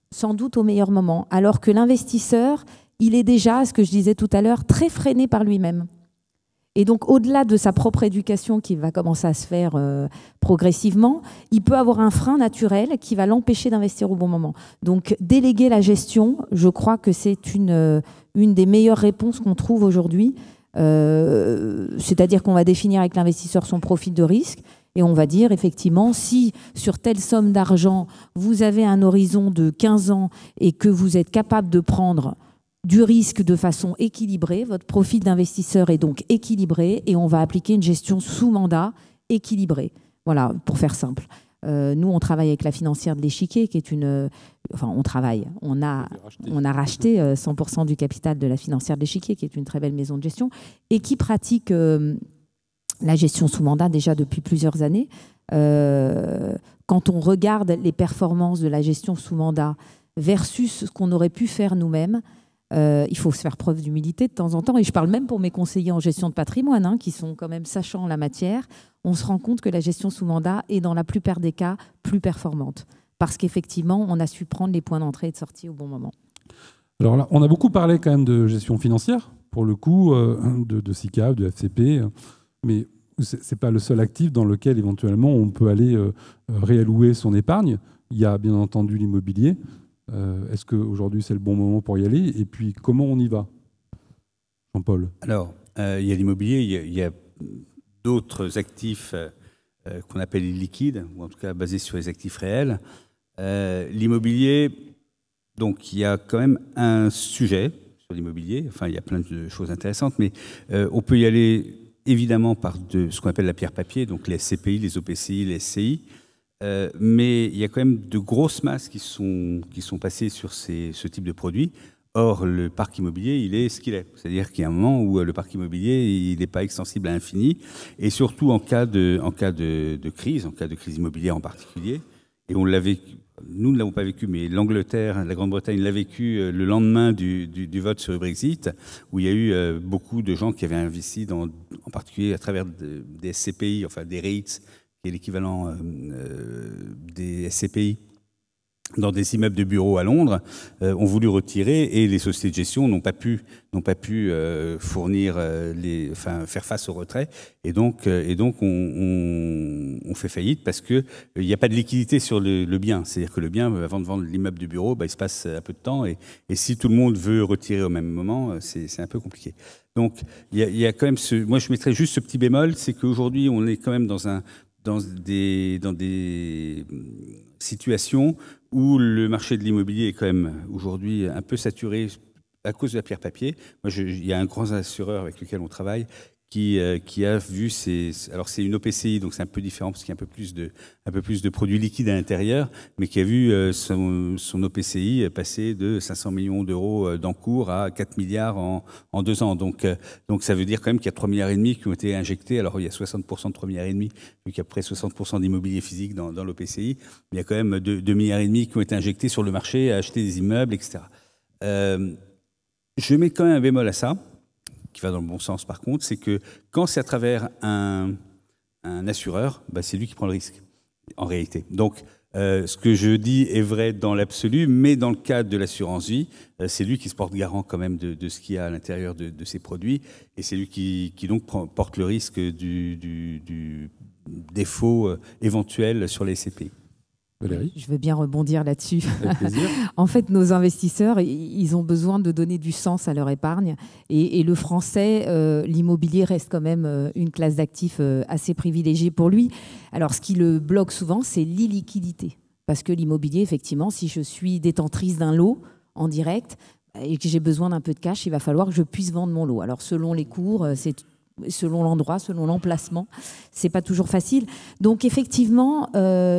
sans doute au meilleur moment, alors que l'investisseur, il est déjà, ce que je disais tout à l'heure, très freiné par lui-même. Et donc, au-delà de sa propre éducation qui va commencer à se faire progressivement, il peut avoir un frein naturel qui va l'empêcher d'investir au bon moment. Donc, déléguer la gestion, je crois que c'est une des meilleures réponses qu'on trouve aujourd'hui. C'est-à-dire qu'on va définir avec l'investisseur son profil de risque. Et on va dire, effectivement, si sur telle somme d'argent, vous avez un horizon de 15 ans et que vous êtes capable de prendre du risque de façon équilibrée, votre profil d'investisseur est donc équilibré et on va appliquer une gestion sous mandat équilibrée. Voilà, pour faire simple. Nous, on travaille avec la financière de l'Échiquier, qui est une... Enfin, on travaille. On a racheté 100% du capital de la financière de l'Échiquier, qui est une très belle maison de gestion, et qui pratique... la gestion sous mandat déjà depuis plusieurs années. Quand on regarde les performances de la gestion sous mandat versus ce qu'on aurait pu faire nous-mêmes, il faut se faire preuve d'humilité de temps en temps. Et je parle même pour mes conseillers en gestion de patrimoine, qui sont quand même sachants en la matière. On se rend compte que la gestion sous mandat est dans la plupart des cas plus performante. Parce qu'effectivement, on a su prendre les points d'entrée et de sortie au bon moment.
Alors là, on a beaucoup parlé quand même de gestion financière, pour le coup, de SICAV, de FCP. Mais ce n'est pas le seul actif dans lequel éventuellement on peut aller réallouer son épargne. Il y a bien entendu l'immobilier. Est-ce qu'aujourd'hui c'est le bon moment pour y aller? Et puis comment on y va, Jean-Paul?
Alors, il y a l'immobilier, il y a d'autres actifs qu'on appelle illiquides, ou en tout cas basés sur les actifs réels. L'immobilier, donc il y a quand même un sujet sur l'immobilier. Enfin, il y a plein de choses intéressantes, mais on peut y aller évidemment par ce qu'on appelle la pierre papier, donc les SCPI, les OPCI, les SCI, mais il y a quand même de grosses masses qui sont passées sur ce type de produits. Or, le parc immobilier, il est ce qu'il est. C'est-à-dire qu'il y a un moment où le parc immobilier, il n'est pas extensible à l'infini. Et surtout en cas de crise, en cas de crise immobilière en particulier. Et on l'a vécu, nous ne l'avons pas vécu, mais l'Angleterre, la Grande-Bretagne l'a vécu le lendemain du vote sur le Brexit, où il y a eu beaucoup de gens qui avaient investi, en particulier à travers des SCPI, enfin des REITs, qui est l'équivalent des SCPI, dans des immeubles de bureaux à Londres, ont voulu retirer, et les sociétés de gestion n'ont pas pu fournir faire face au retrait, et donc on fait faillite parce que il n'y a pas de liquidité sur le bien. C'est-à-dire que le bien, avant de vendre l'immeuble de bureau, il se passe un peu de temps, et si tout le monde veut retirer au même moment, c'est un peu compliqué. Donc il y a quand même moi je mettrais juste ce petit bémol, c'est qu'aujourd'hui on est quand même dans des situations où le marché de l'immobilier est quand même aujourd'hui un peu saturé à cause de la pierre papier. Moi, il y a un grand assureur avec lequel on travaille qui a vu alors c'est une OPCI, donc c'est un peu différent parce qu'il y a un peu plus de produits liquides à l'intérieur, mais qui a vu son OPCI passer de 500 millions d'euros d'encours à 4 milliards en 2 ans. Donc ça veut dire quand même qu'il y a 3 milliards et demi qui ont été injectés. Alors il y a 60% de 3 milliards et demi, vu qu'il y a près 60% d'immobilier physique dans l'OPCI, mais il y a quand même 2 milliards et demi qui ont été injectés sur le marché à acheter des immeubles, etc. Je mets quand même un bémol à ça, qui va dans le bon sens par contre, c'est que quand c'est à travers un assureur, c'est lui qui prend le risque, en réalité. Donc, ce que je dis est vrai dans l'absolu, mais dans le cadre de l'assurance vie, c'est lui qui se porte garant quand même de ce qu'il y a à l'intérieur de ses produits, et c'est lui qui donc porte le risque du défaut éventuel sur les SCPI.
Valérie ?
Je veux bien rebondir là-dessus.
Avec plaisir.
En fait, nos investisseurs, ils ont besoin de donner du sens à leur épargne. Et le français, l'immobilier reste quand même une classe d'actifs assez privilégiée pour lui. Alors, ce qui le bloque souvent, c'est l'illiquidité. Parce que l'immobilier, effectivement, si je suis détentrice d'un lot en direct et que j'ai besoin d'un peu de cash, il va falloir que je puisse vendre mon lot. Alors, selon les cours, selon l'endroit, selon l'emplacement, c'est pas toujours facile. Donc effectivement,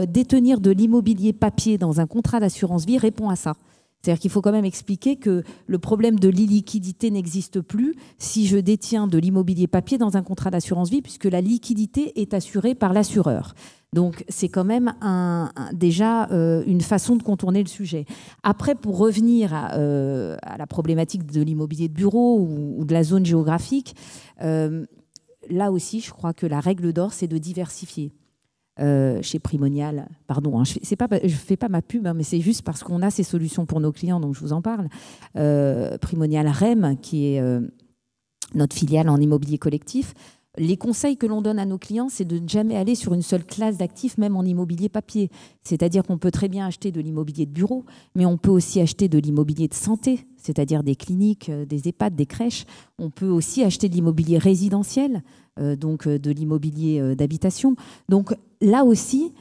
détenir de l'immobilier papier dans un contrat d'assurance vie répond à ça. C'est-à-dire qu'il faut quand même expliquer que le problème de l'illiquidité n'existe plus si je détiens de l'immobilier papier dans un contrat d'assurance vie, puisque la liquidité est assurée par l'assureur. Donc c'est quand même déjà une façon de contourner le sujet. Après, pour revenir à la problématique de l'immobilier de bureau ou de la zone géographique, là aussi, je crois que la règle d'or, c'est de diversifier. Chez Primonial, pardon, je ne fais pas ma pub, mais c'est juste parce qu'on a ces solutions pour nos clients, donc je vous en parle. Primonial REM, qui est notre filiale en immobilier collectif, les conseils que l'on donne à nos clients, c'est de ne jamais aller sur une seule classe d'actifs, même en immobilier papier. C'est-à-dire qu'on peut très bien acheter de l'immobilier de bureau, mais on peut aussi acheter de l'immobilier de santé, c'est-à-dire des cliniques, des EHPAD, des crèches. On peut aussi acheter de l'immobilier résidentiel, donc de l'immobilier d'habitation. Donc là aussi,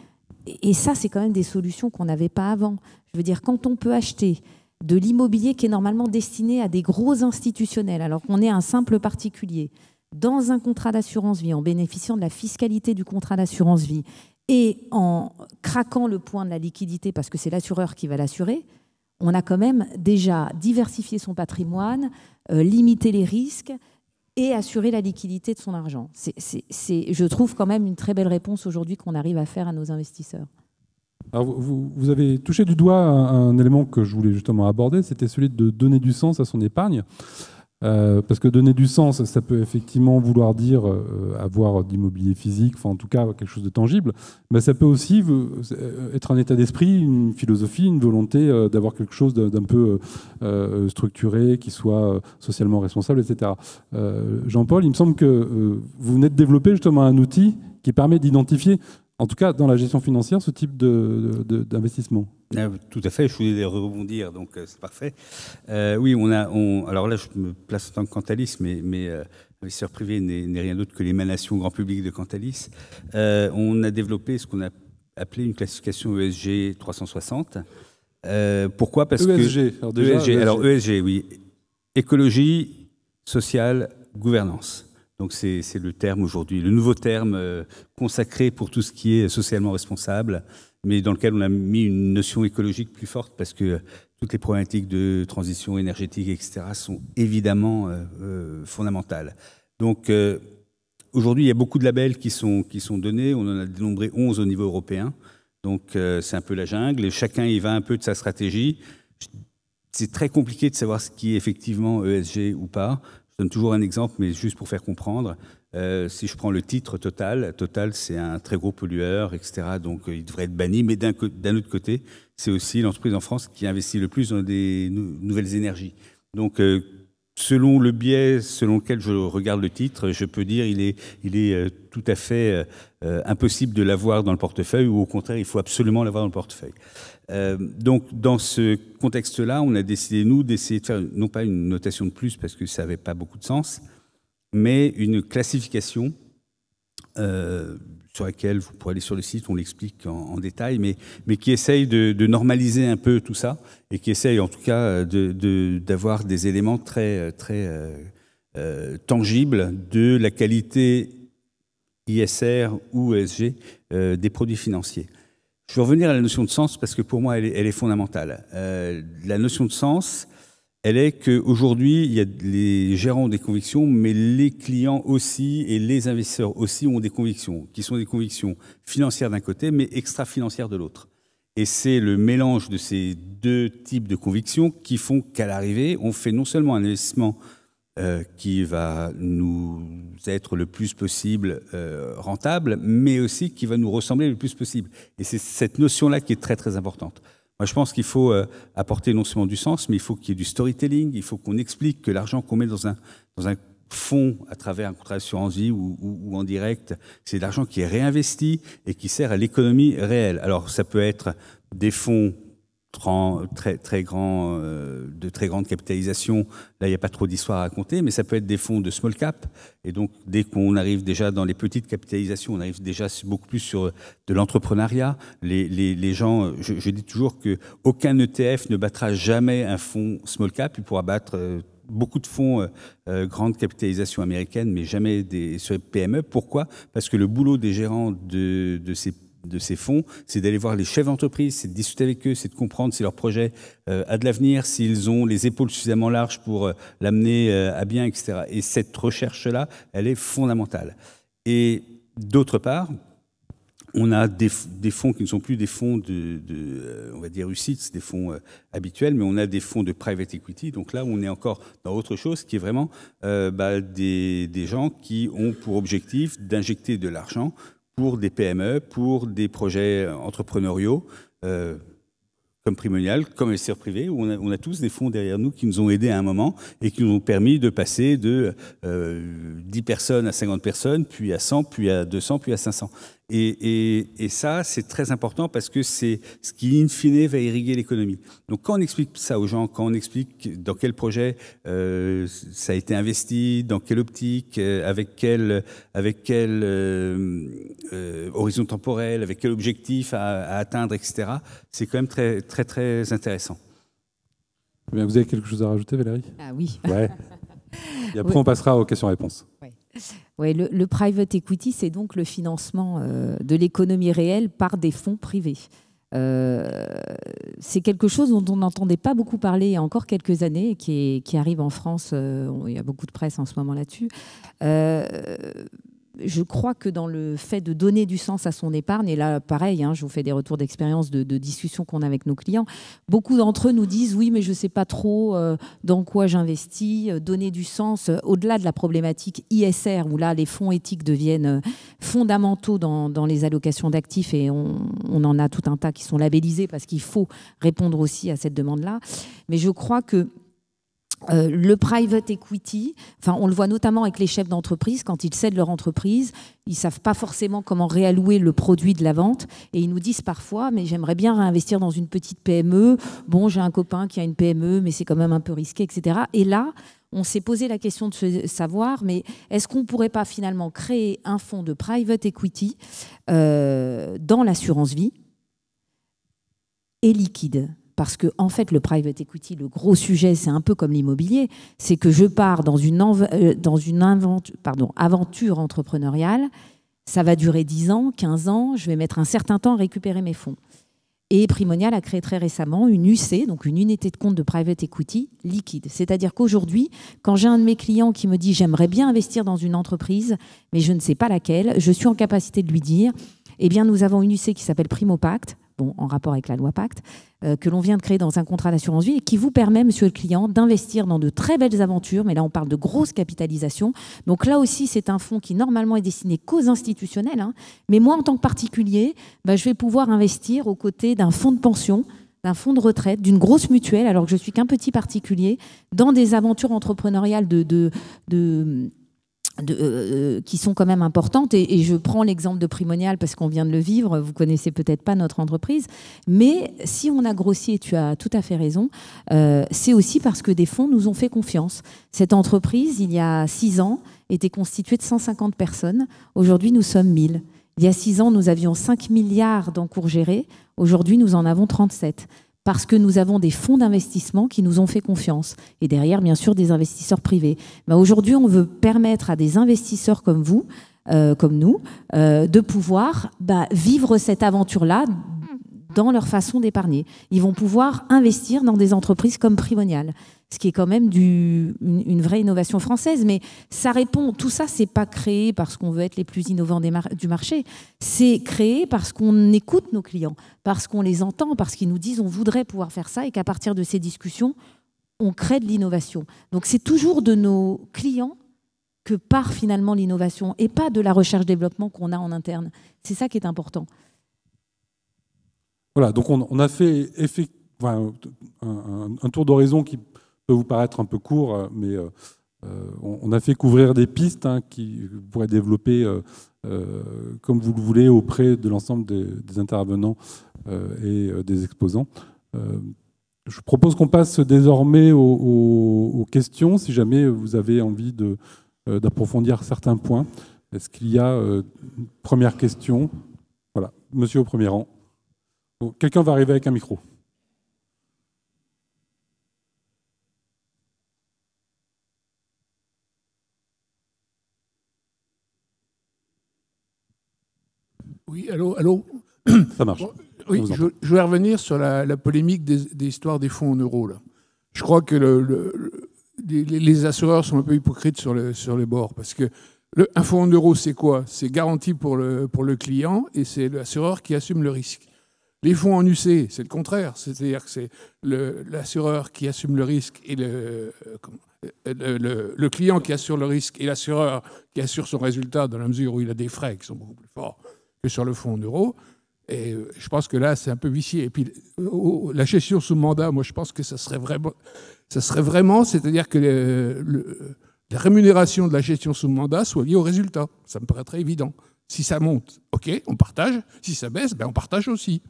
et ça, c'est quand même des solutions qu'on n'avait pas avant. Je veux dire, quand on peut acheter de l'immobilier qui est normalement destiné à des gros institutionnels, alors qu'on est un simple particulier, dans un contrat d'assurance vie, en bénéficiant de la fiscalité du contrat d'assurance vie et en craquant le point de la liquidité parce que c'est l'assureur qui va l'assurer, on a quand même déjà diversifié son patrimoine, limité les risques et assuré la liquidité de son argent. C'est, je trouve, quand même une très belle réponse aujourd'hui qu'on arrive à faire à nos investisseurs.
Alors vous avez touché du doigt un élément que je voulais justement aborder, c'était celui de donner du sens à son épargne. Parce que donner du sens, ça peut effectivement vouloir dire avoir d'immobilier physique, enfin en tout cas quelque chose de tangible, mais ça peut aussi être un état d'esprit, une philosophie, une volonté d'avoir quelque chose d'un peu structuré, qui soit socialement responsable, etc. Jean-Paul, il me semble que vous venez de développer justement un outil qui permet d'identifier, en tout cas dans la gestion financière, ce type d'investissement.
Tout à fait, je voulais rebondir, donc c'est parfait. Oui, alors là, je me place en tant que Cantalis, mais investisseur privé n'est rien d'autre que l'émanation grand public de Cantalis. On a développé ce qu'on a appelé une classification ESG 360. Pourquoi ? Parce
ESG,
que
alors déjà,
ESG, alors ESG, oui. Écologie, sociale, gouvernance. Donc c'est le terme aujourd'hui, le nouveau terme consacré pour tout ce qui est socialement responsable, mais dans lequel on a mis une notion écologique plus forte parce que toutes les problématiques de transition énergétique, etc., sont évidemment fondamentales. Donc, aujourd'hui, il y a beaucoup de labels qui sont donnés. On en a dénombré 11 au niveau européen. Donc, c'est un peu la jungle. Chacun y va un peu de sa stratégie. C'est très compliqué de savoir ce qui est effectivement ESG ou pas. Je donne toujours un exemple, mais juste pour faire comprendre. Si je prends le titre Total, Total, c'est un très gros pollueur, etc. Donc, il devrait être banni. Mais d'un autre côté, c'est aussi l'entreprise en France qui investit le plus dans des nouvelles énergies. Donc, selon le biais selon lequel je regarde le titre, je peux dire il est tout à fait impossible de l'avoir dans le portefeuille, ou au contraire, il faut absolument l'avoir dans le portefeuille. Donc, dans ce contexte-là, on a décidé, nous, d'essayer de faire, non pas une notation de plus, parce que ça n'avait pas beaucoup de sens, mais une classification sur laquelle vous pourrez aller sur le site, on l'explique en détail, mais qui essaye de normaliser un peu tout ça, et qui essaye en tout cas d'avoir des éléments très, très tangibles de la qualité ISR ou ESG des produits financiers. Je vais revenir à la notion de sens, parce que pour moi, elle est fondamentale. La notion de sens, elle est qu'aujourd'hui, il y a les gérants ont des convictions, mais les clients aussi et les investisseurs aussi ont des convictions, qui sont des convictions financières d'un côté, mais extra-financières de l'autre. Et c'est le mélange de ces deux types de convictions qui font qu'à l'arrivée, on fait non seulement un investissement qui va nous être le plus possible rentable, mais aussi qui va nous ressembler le plus possible. Et c'est cette notion-là qui est très, très importante. Moi, je pense qu'il faut apporter non seulement du sens, mais il faut qu'il y ait du storytelling, il faut qu'on explique que l'argent qu'on met dans un fonds à travers un contrat d'assurance vie ou en direct, c'est de l'argent qui est réinvesti et qui sert à l'économie réelle. Alors, ça peut être des fonds de très grande capitalisation. Là, il n'y a pas trop d'histoire à raconter, mais ça peut être des fonds de small cap. Et donc, dès qu'on arrive déjà dans les petites capitalisations, on arrive déjà beaucoup plus sur de l'entrepreneuriat. Les gens, je dis toujours qu'aucun ETF ne battra jamais un fonds small cap. Il pourra battre beaucoup de fonds grande capitalisation américaine, mais jamais sur les PME. Pourquoi? Parce que le boulot des gérants de ces fonds, c'est d'aller voir les chefs d'entreprise, c'est de discuter avec eux, c'est de comprendre si leur projet a de l'avenir, s'ils ont les épaules suffisamment larges pour l'amener à bien, etc. Et cette recherche-là, elle est fondamentale. Et d'autre part, on a des fonds qui ne sont plus des fonds on va dire UCITS, des fonds habituels, mais on a des fonds de private equity. Donc là, on est encore dans autre chose qui est vraiment des gens qui ont pour objectif d'injecter de l'argent pour des PME, pour des projets entrepreneuriaux, comme Primonial, comme investisseurs privés, où on a tous des fonds derrière nous qui nous ont aidés à un moment et qui nous ont permis de passer de 10 personnes à 50 personnes, puis à 100, puis à 200, puis à 500. Et ça, c'est très important parce que c'est ce qui, in fine, va irriguer l'économie. Donc, quand on explique ça aux gens, quand on explique dans quel projet ça a été investi, dans quelle optique, avec quel horizon temporel, avec quel objectif à atteindre, etc., c'est quand même très, très, très intéressant.
Bien, vous avez quelque chose à rajouter, Valérie?
Ah oui.
Ouais. Et après, on passera aux questions-réponses.
Ouais. Ouais, le private equity, c'est donc le financement de l'économie réelle par des fonds privés. C'est quelque chose dont on n'entendait pas beaucoup parler il y a encore quelques années, qui arrive en France. Il y a beaucoup de presse en ce moment là-dessus. Je crois que dans le fait de donner du sens à son épargne, et là, pareil, je vous fais des retours d'expérience de discussions qu'on a avec nos clients, beaucoup d'entre eux nous disent « oui, mais je ne sais pas trop dans quoi j'investis ». Donner du sens, au-delà de la problématique ISR, où là, les fonds éthiques deviennent fondamentaux dans les allocations d'actifs, et on en a tout un tas qui sont labellisés parce qu'il faut répondre aussi à cette demande-là. Mais je crois que le private equity, on le voit notamment avec les chefs d'entreprise, quand ils cèdent leur entreprise, ils ne savent pas forcément comment réallouer le produit de la vente, et ils nous disent parfois « mais j'aimerais bien réinvestir dans une petite PME, bon j'ai un copain qui a une PME, mais c'est quand même un peu risqué, etc. » Et là, on s'est posé la question de savoir, mais est-ce qu'on ne pourrait pas finalement créer un fonds de private equity dans l'assurance vie et liquide? Parce que, en fait, le private equity, le gros sujet, c'est un peu comme l'immobilier, c'est que je pars dans une aventure entrepreneuriale, ça va durer 10 ans, 15 ans, je vais mettre un certain temps à récupérer mes fonds. Et Primonial a créé très récemment une UC, donc une unité de compte de private equity liquide. C'est-à-dire qu'aujourd'hui, quand j'ai un de mes clients qui me dit « j'aimerais bien investir dans une entreprise, mais je ne sais pas laquelle », je suis en capacité de lui dire « eh bien, nous avons une UC qui s'appelle Primo Pacte », bon, en rapport avec la loi Pacte, que l'on vient de créer dans un contrat d'assurance vie et qui vous permet, monsieur le client, d'investir dans de très belles aventures, mais là on parle de grosses capitalisations. Donc là aussi, c'est un fonds qui normalement est destiné qu'aux institutionnels, hein. Mais moi, en tant que particulier, je vais pouvoir investir aux côtés d'un fonds de pension, d'un fonds de retraite, d'une grosse mutuelle, alors que je suis qu'un petit particulier, dans des aventures entrepreneuriales qui sont quand même importantes. Et je prends l'exemple de Primonial parce qu'on vient de le vivre. Vous connaissez peut-être pas notre entreprise, mais si on a grossi, et tu as tout à fait raison, c'est aussi parce que des fonds nous ont fait confiance. Cette entreprise, il y a 6 ans, était constituée de 150 personnes. Aujourd'hui, nous sommes 1000. Il y a 6 ans, nous avions 5 milliards d'encours gérés. Aujourd'hui, nous en avons 37. Parce que nous avons des fonds d'investissement qui nous ont fait confiance. Et derrière, bien sûr, des investisseurs privés. Aujourd'hui, on veut permettre à des investisseurs comme vous, comme nous, de pouvoir vivre cette aventure-là dans leur façon d'épargner. Ils vont pouvoir investir dans des entreprises comme Primonial, ce qui est quand même une vraie innovation française. Mais ça répond, tout ça, c'est pas créé parce qu'on veut être les plus innovants du marché. C'est créé parce qu'on écoute nos clients, parce qu'on les entend, parce qu'ils nous disent on voudrait pouvoir faire ça et qu'à partir de ces discussions, on crée de l'innovation. Donc c'est toujours de nos clients que part finalement l'innovation et pas de la recherche-développement qu'on a en interne. C'est ça qui est important.
Voilà, donc on a fait un tour d'horizon qui peut vous paraître un peu court, mais on a fait couvrir des pistes qui pourraient développer comme vous le voulez auprès de l'ensemble des intervenants et des exposants. Je propose qu'on passe désormais aux questions, si jamais vous avez envie d'approfondir certains points. Est-ce qu'il y a une première question? Voilà, monsieur au premier rang. Bon, quelqu'un va arriver avec un micro.
Oui, allô.
Ça marche.
Oui, je voulais revenir sur la polémique des histoires des fonds en euros. Là. Je crois que les assureurs sont un peu hypocrites sur les bords. Parce que un fonds en euros, c'est quoi? C'est garanti pour le client et c'est l'assureur qui assume le risque. Les fonds en UC, c'est le contraire. C'est-à-dire que c'est l'assureur qui assume le risque et le client qui assure le risque et l'assureur qui assure son résultat dans la mesure où il a des frais qui sont beaucoup plus forts que sur le fonds en euros. Et je pense que là, c'est un peu vicié. Et puis, la gestion sous mandat, moi, je pense que ça serait vraiment, c'est-à-dire que la rémunération de la gestion sous mandat soit liée au résultat. Ça me paraît très évident. Si ça monte, OK, on partage. Si ça baisse, on partage aussi.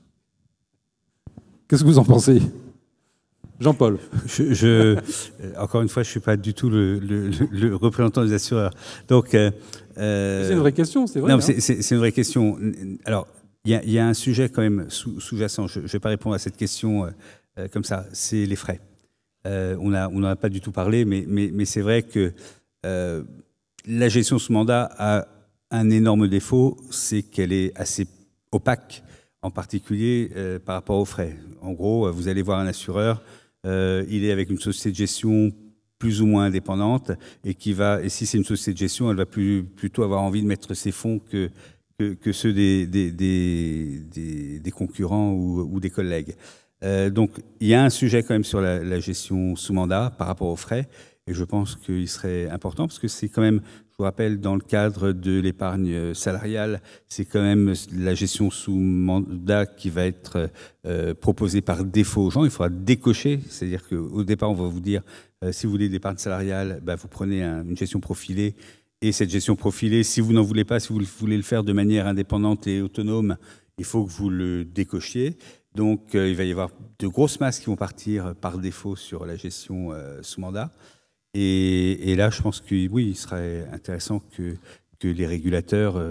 Qu'est-ce que vous en pensez? Jean-Paul.
Encore une fois, je ne suis pas du tout le représentant des assureurs. Donc,
c'est une vraie question, c'est vrai.
Non, c'est une vraie question. Alors, il y a un sujet quand même sous-jacent. Je ne vais pas répondre à cette question comme ça. C'est les frais. On n'en a pas du tout parlé, mais c'est vrai que la gestion sous mandat a un énorme défaut, c'est qu'elle est assez opaque, en particulier par rapport aux frais. En gros, vous allez voir un assureur, il est avec une société de gestion plus ou moins indépendante et si c'est une société de gestion, elle va plutôt avoir envie de mettre ses fonds que ceux des concurrents ou des collègues. Donc, il y a un sujet quand même sur la gestion sous mandat par rapport aux frais, et je pense qu'il serait important, parce que c'est quand même, je vous rappelle, dans le cadre de l'épargne salariale, c'est quand même la gestion sous mandat qui va être proposée par défaut aux gens. Il faudra décocher, c'est-à-dire qu'au départ, on va vous dire, si vous voulez de l'épargne salariale, vous prenez une gestion profilée, et cette gestion profilée, si vous n'en voulez pas, si vous voulez le faire de manière indépendante et autonome, il faut que vous le décochiez. Donc, il va y avoir de grosses masses qui vont partir par défaut sur la gestion sous mandat. Et là, je pense que oui, il serait intéressant que les régulateurs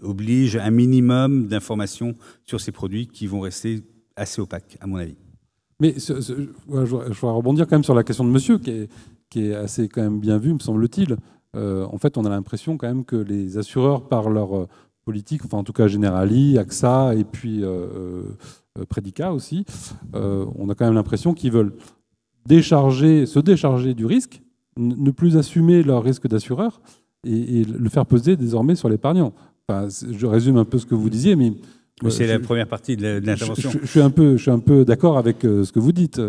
obligent un minimum d'informations sur ces produits qui vont rester assez opaques, à mon avis.
Mais je voudrais rebondir quand même sur la question de monsieur, qui est assez quand même bien vue, me semble-t-il. En fait, on a l'impression quand même que les assureurs, par leur politiques, enfin en tout cas Generali, AXA et puis Predica aussi, on a quand même l'impression qu'ils veulent se décharger du risque, ne plus assumer leur risque d'assureur et le faire peser désormais sur l'épargnant. Enfin, je résume un peu ce que vous disiez, mais
c'est la première partie de l'intervention.
Je suis un peu d'accord avec ce que vous dites.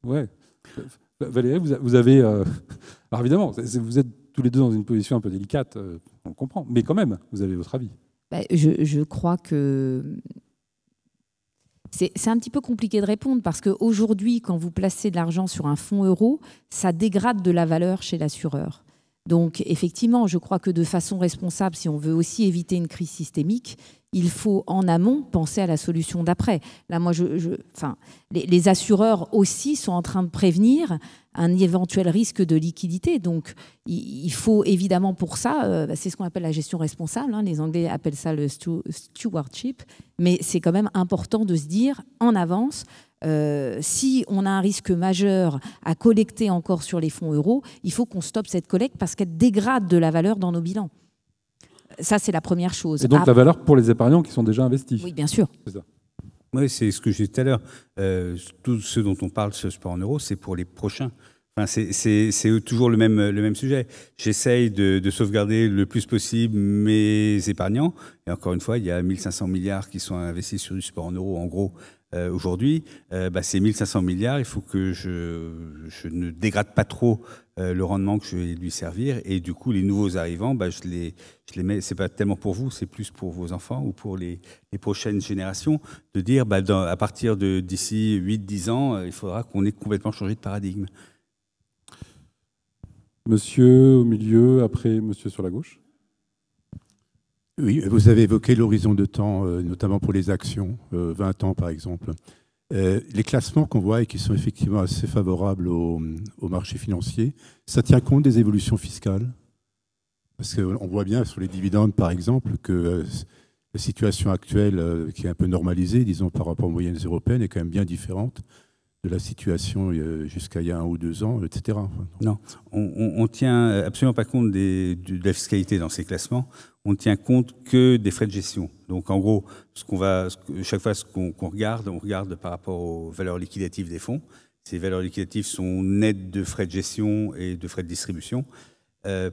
Ouais. Valérie, vous avez... alors évidemment, vous êtes tous les deux dans une position un peu délicate, on le comprend, mais quand même, vous avez votre avis.
Je crois que c'est un petit peu compliqué de répondre parce qu'aujourd'hui, quand vous placez de l'argent sur un fonds euro, ça dégrade de la valeur chez l'assureur. Donc effectivement, je crois que de façon responsable, si on veut aussi éviter une crise systémique, il faut en amont penser à la solution d'après. Là, moi, les assureurs aussi sont en train de prévenir un éventuel risque de liquidité. Donc, il faut évidemment pour ça, c'est ce qu'on appelle la gestion responsable. Hein, les Anglais appellent ça le stewardship. Mais c'est quand même important de se dire en avance, si on a un risque majeur à collecter encore sur les fonds euros, il faut qu'on stoppe cette collecte parce qu'elle dégrade de la valeur dans nos bilans. Ça, c'est la première chose.
Et donc la valeur pour les épargnants qui sont déjà investis.
Oui, bien sûr.
C'est ça.
Oui, c'est ce que j'ai dit tout à l'heure. Tout ce dont on parle, ce sport en euros, c'est pour les prochains. Enfin, c'est toujours le même sujet. J'essaye de sauvegarder le plus possible mes épargnants. Et encore une fois, il y a 1500 milliards qui sont investis sur du sport en euros, en gros, aujourd'hui. Ces 1500 milliards, il faut que je ne dégrade pas trop le rendement que je vais lui servir. Et du coup, les nouveaux arrivants, je les mets, c'est pas tellement pour vous, c'est plus pour vos enfants ou pour les prochaines générations, de dire, à partir d'ici 8-10 ans, il faudra qu'on ait complètement changé de paradigme.
Monsieur au milieu, après monsieur sur la gauche.
Oui, vous avez évoqué l'horizon de temps, notamment pour les actions, 20 ans par exemple. Les classements qu'on voit et qui sont effectivement assez favorables au marché financier, ça tient compte des évolutions fiscales? Parce qu'on voit bien sur les dividendes, par exemple, que la situation actuelle, qui est un peu normalisée, disons, par rapport aux moyennes européennes, est quand même bien différente de la situation jusqu'à il y a 1 ou 2 ans, etc.
Non, on ne tient absolument pas compte de la fiscalité dans ces classements. On ne tient compte que des frais de gestion. Donc, en gros, chaque fois qu'on regarde, on regarde par rapport aux valeurs liquidatives des fonds. Ces valeurs liquidatives sont nettes de frais de gestion et de frais de distribution.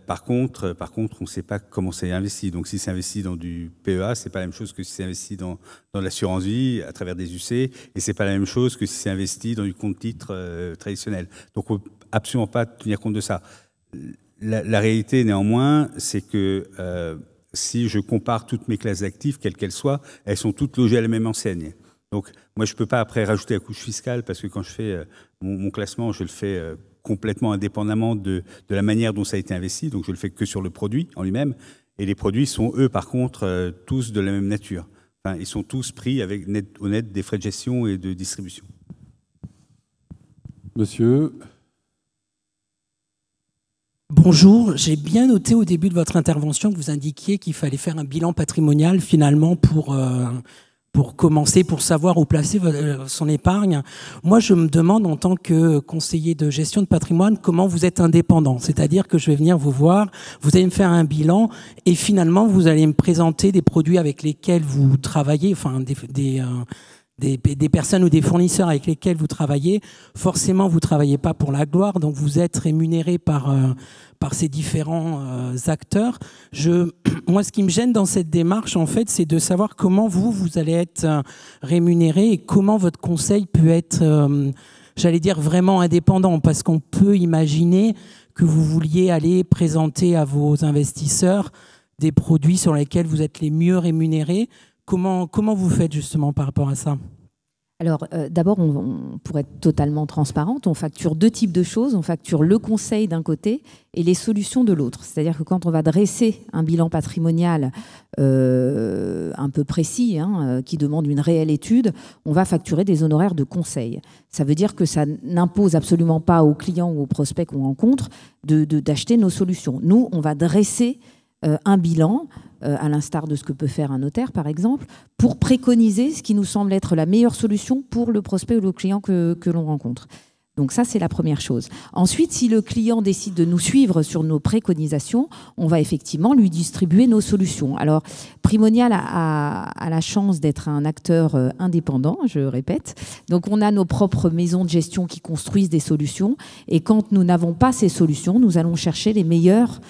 Par contre, on ne sait pas comment c'est investi. Donc, si c'est investi dans du PEA, c'est pas la même chose que si c'est investi dans l'assurance vie à travers des UC, et c'est pas la même chose que si c'est investi dans du compte-titre traditionnel. Donc, on peut absolument pas tenir compte de ça. La réalité, néanmoins, c'est que si je compare toutes mes classes d'actifs, quelles qu'elles soient, elles sont toutes logées à la même enseigne. Donc, moi, je peux pas après rajouter la couche fiscale parce que quand je fais mon classement, je le fais complètement indépendamment de la manière dont ça a été investi. Donc, je le fais que sur le produit en lui-même. Et les produits sont, eux, par contre, tous de la même nature. Enfin, ils sont tous pris au net des frais de gestion et de distribution.
Monsieur.
Bonjour, j'ai bien noté au début de votre intervention que vous indiquiez qu'il fallait faire un bilan patrimonial finalement pour commencer, pour savoir où placer son épargne. Moi, je me demande en tant que conseiller de gestion de patrimoine comment vous êtes indépendant. C'est-à-dire que je vais venir vous voir, vous allez me faire un bilan et finalement vous allez me présenter des produits avec lesquels vous travaillez, enfin des personnes ou des fournisseurs avec lesquels vous travaillez. Forcément, vous ne travaillez pas pour la gloire, donc vous êtes rémunéré par ces différents acteurs. Moi, ce qui me gêne dans cette démarche, en fait, c'est de savoir comment vous allez être rémunéré et comment votre conseil peut être, j'allais dire, vraiment indépendant, parce qu'on peut imaginer que vous vouliez aller présenter à vos investisseurs des produits sur lesquels vous êtes les mieux rémunérés. Comment vous faites justement par rapport à ça ?
Alors, d'abord, pour être totalement transparente, on facture 2 types de choses. On facture le conseil d'un côté et les solutions de l'autre. C'est-à-dire que quand on va dresser un bilan patrimonial un peu précis, qui demande une réelle étude, on va facturer des honoraires de conseil. Ça veut dire que ça n'impose absolument pas aux clients ou aux prospects qu'on rencontre d'acheter nos solutions. Nous, on va dresser un bilan, à l'instar de ce que peut faire un notaire, par exemple, pour préconiser ce qui nous semble être la meilleure solution pour le prospect ou le client que l'on rencontre. Donc ça, c'est la première chose. Ensuite, si le client décide de nous suivre sur nos préconisations, on va effectivement lui distribuer nos solutions. Alors, Primonial a la chance d'être un acteur indépendant, je répète. Donc, on a nos propres maisons de gestion qui construisent des solutions. Et quand nous n'avons pas ces solutions, nous allons chercher les meilleurs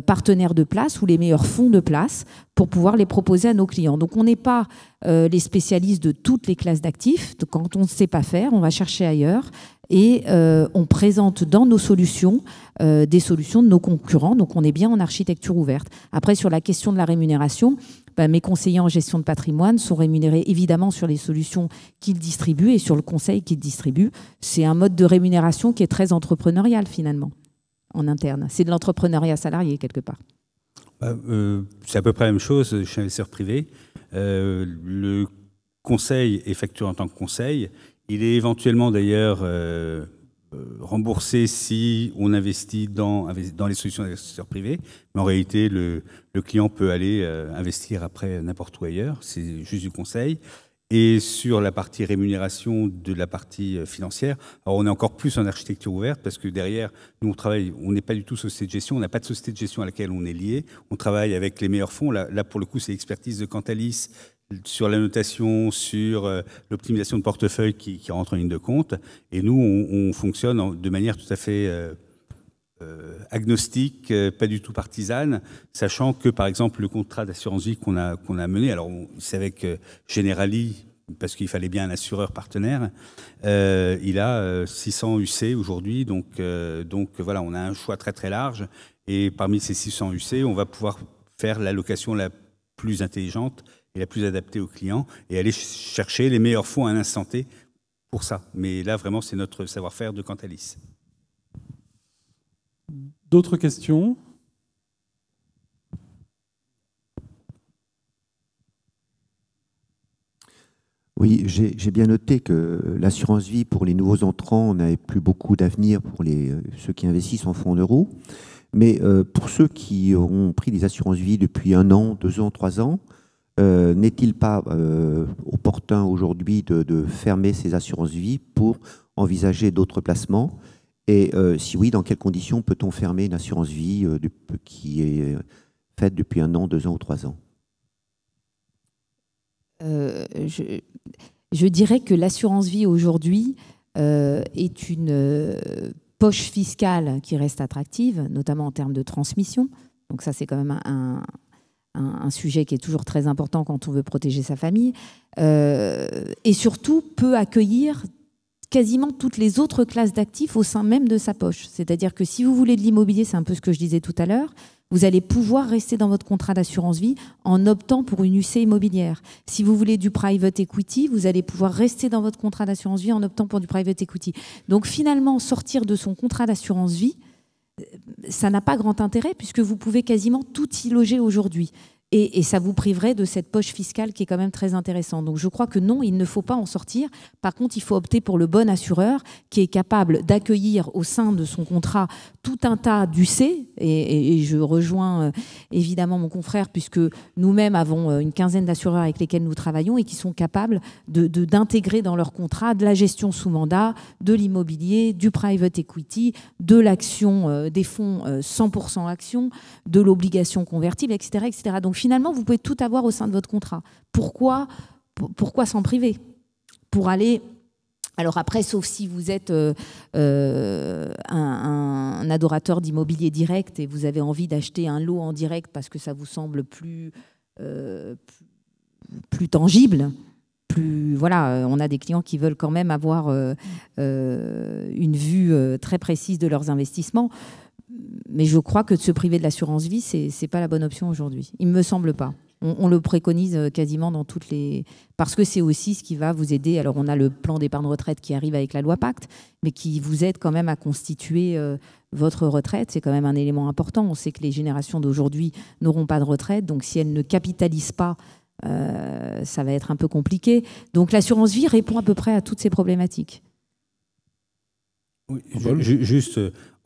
partenaires de place ou les meilleurs fonds de place pour pouvoir les proposer à nos clients. Donc, on n'est pas les spécialistes de toutes les classes d'actifs. Quand on ne sait pas faire, on va chercher ailleurs. Et on présente dans nos solutions des solutions de nos concurrents. Donc, on est bien en architecture ouverte. Après, sur la question de la rémunération, mes conseillers en gestion de patrimoine sont rémunérés évidemment sur les solutions qu'ils distribuent et sur le conseil qu'ils distribuent. C'est un mode de rémunération qui est très entrepreneurial, finalement, en interne. C'est de l'entrepreneuriat salarié, quelque part.
C'est à peu près la même chose chez investisseur privé. Le conseil est facturé en tant que conseil. Il est éventuellement d'ailleurs remboursé si on investit dans les solutions d'investisseurs privés. Mais en réalité, le client peut aller investir après n'importe où ailleurs. C'est juste du conseil. Et sur la partie rémunération de la partie financière, alors on est encore plus en architecture ouverte parce que derrière, nous on travaille, on n'est pas du tout société de gestion, on n'a pas de société de gestion à laquelle on est lié. On travaille avec les meilleurs fonds. Là pour le coup, c'est l'expertise de Cantalis sur la notation, sur l'optimisation de portefeuille qui rentre en ligne de compte. Et nous, on fonctionne de manière tout à fait agnostique, pas du tout partisane, sachant que, par exemple, le contrat d'assurance vie qu'on a mené, alors c'est avec Generali, parce qu'il fallait bien un assureur partenaire, il a 600 UC aujourd'hui, donc voilà, on a un choix très très large, et parmi ces 600 UC, on va pouvoir faire l'allocation la plus intelligente et la plus adaptée aux clients, et aller chercher les meilleurs fonds à un instant T pour ça. Mais là, vraiment, c'est notre savoir-faire de Cantalis.
D'autres questions?
Oui, j'ai bien noté que l'assurance vie pour les nouveaux entrants n'avait plus beaucoup d'avenir pour ceux qui investissent en fonds en euros. Mais pour ceux qui auront pris des assurances vie depuis 1 an, 2 ans, 3 ans, n'est-il pas opportun aujourd'hui de fermer ces assurances vie pour envisager d'autres placements? Et si oui, dans quelles conditions peut-on fermer une assurance vie qui est faite depuis 1 an, 2 ans ou 3 ans?
Je dirais que l'assurance vie aujourd'hui est une poche fiscale qui reste attractive, notamment en termes de transmission. Donc ça, c'est quand même un sujet qui est toujours très important quand on veut protéger sa famille. Et surtout, peut accueillir quasiment toutes les autres classes d'actifs au sein même de sa poche. C'est-à-dire que si vous voulez de l'immobilier, c'est un peu ce que je disais tout à l'heure, vous allez pouvoir rester dans votre contrat d'assurance vie en optant pour une UC immobilière. Si vous voulez du private equity, vous allez pouvoir rester dans votre contrat d'assurance vie en optant pour du private equity. Donc finalement, sortir de son contrat d'assurance vie, ça n'a pas grand intérêt puisque vous pouvez quasiment tout y loger aujourd'hui. Et ça vous priverait de cette poche fiscale qui est quand même très intéressante. Donc je crois que non, il ne faut pas en sortir. Par contre, il faut opter pour le bon assureur qui est capable d'accueillir au sein de son contrat tout un tas d'UC. Et je rejoins évidemment mon confrère puisque nous-mêmes avons une quinzaine d'assureurs avec lesquels nous travaillons et qui sont capables d'intégrer dans leur contrat de la gestion sous mandat, de l'immobilier, du private equity, de l'action, des fonds 100% actions, de l'obligation convertible, etc., etc. Donc finalement, vous pouvez tout avoir au sein de votre contrat. Pourquoi s'en priver? Pour aller... Alors après, sauf si vous êtes un adorateur d'immobilier direct et vous avez envie d'acheter un lot en direct parce que ça vous semble plus tangible. Voilà, on a des clients qui veulent quand même avoir une vue très précise de leurs investissements. Mais je crois que de se priver de l'assurance vie, c'est pas la bonne option aujourd'hui. Il ne me semble pas. On le préconise quasiment dans toutes les... Parce que c'est aussi ce qui va vous aider. Alors, on a le plan d'épargne retraite qui arrive avec la loi Pacte, mais qui vous aide quand même à constituer votre retraite. C'est quand même un élément important. On sait que les générations d'aujourd'hui n'auront pas de retraite. Donc, si elles ne capitalisent pas, ça va être un peu compliqué. Donc, l'assurance vie répond à peu près à toutes ces problématiques.
Oui, juste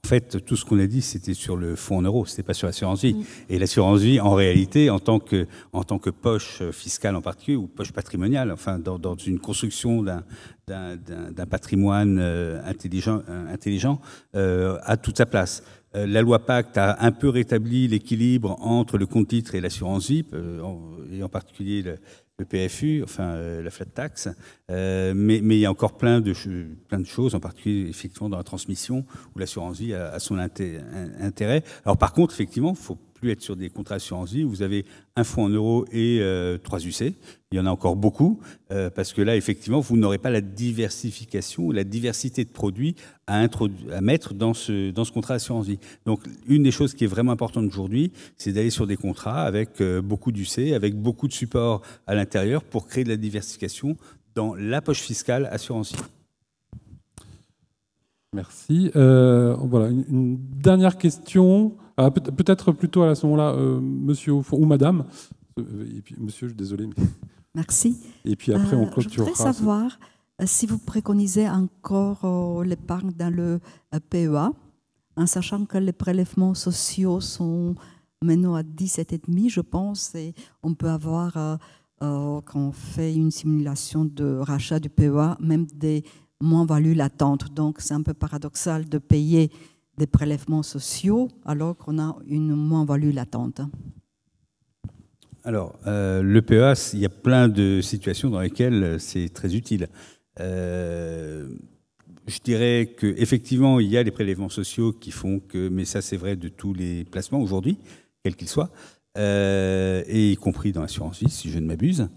En fait, tout ce qu'on a dit, c'était sur le fonds en euros, c'était pas sur l'assurance vie. Et l'assurance vie, en réalité, en tant que poche fiscale en particulier, ou poche patrimoniale, enfin, dans une construction d'un patrimoine intelligent a toute sa place. La loi Pacte a un peu rétabli l'équilibre entre le compte titre et l'assurance vie, et en particulier le PFU, enfin la flat tax, mais il y a encore plein de choses, en particulier effectivement dans la transmission, où l'assurance vie a son intérêt. Alors par contre, effectivement, il faut plus être sur des contrats d'assurance vie où vous avez un fonds en euros et 3 UC. Il y en a encore beaucoup, parce que là, effectivement, vous n'aurez pas la diversification ou la diversité de produits à mettre dans ce contrat d'assurance vie. Donc, une des choses qui est vraiment importante aujourd'hui, c'est d'aller sur des contrats avec beaucoup d'UC, avec beaucoup de supports à l'intérieur pour créer de la diversification dans la poche fiscale assurance vie.
Merci. Voilà, une dernière question. Peut-être plutôt à ce moment-là, monsieur au fond, ou madame. Et puis, monsieur, je suis désolé. Mais...
Merci.
Et puis après, on clôturera.
Je voudrais savoir si vous préconisez encore l'épargne dans le PEA, en sachant que les prélèvements sociaux sont maintenant à 17,5, je pense, et on peut avoir, quand on fait une simulation de rachat du PEA, même des moins-values latentes. Donc, c'est un peu paradoxal de payer des prélèvements sociaux alors qu'on a une moins-value latente.
Alors, le PEA, il y a plein de situations dans lesquelles c'est très utile. Je dirais qu'effectivement, il y a les prélèvements sociaux qui font que, mais ça c'est vrai de tous les placements aujourd'hui, quels qu'ils soient, et y compris dans l'assurance vie, si je ne m'abuse.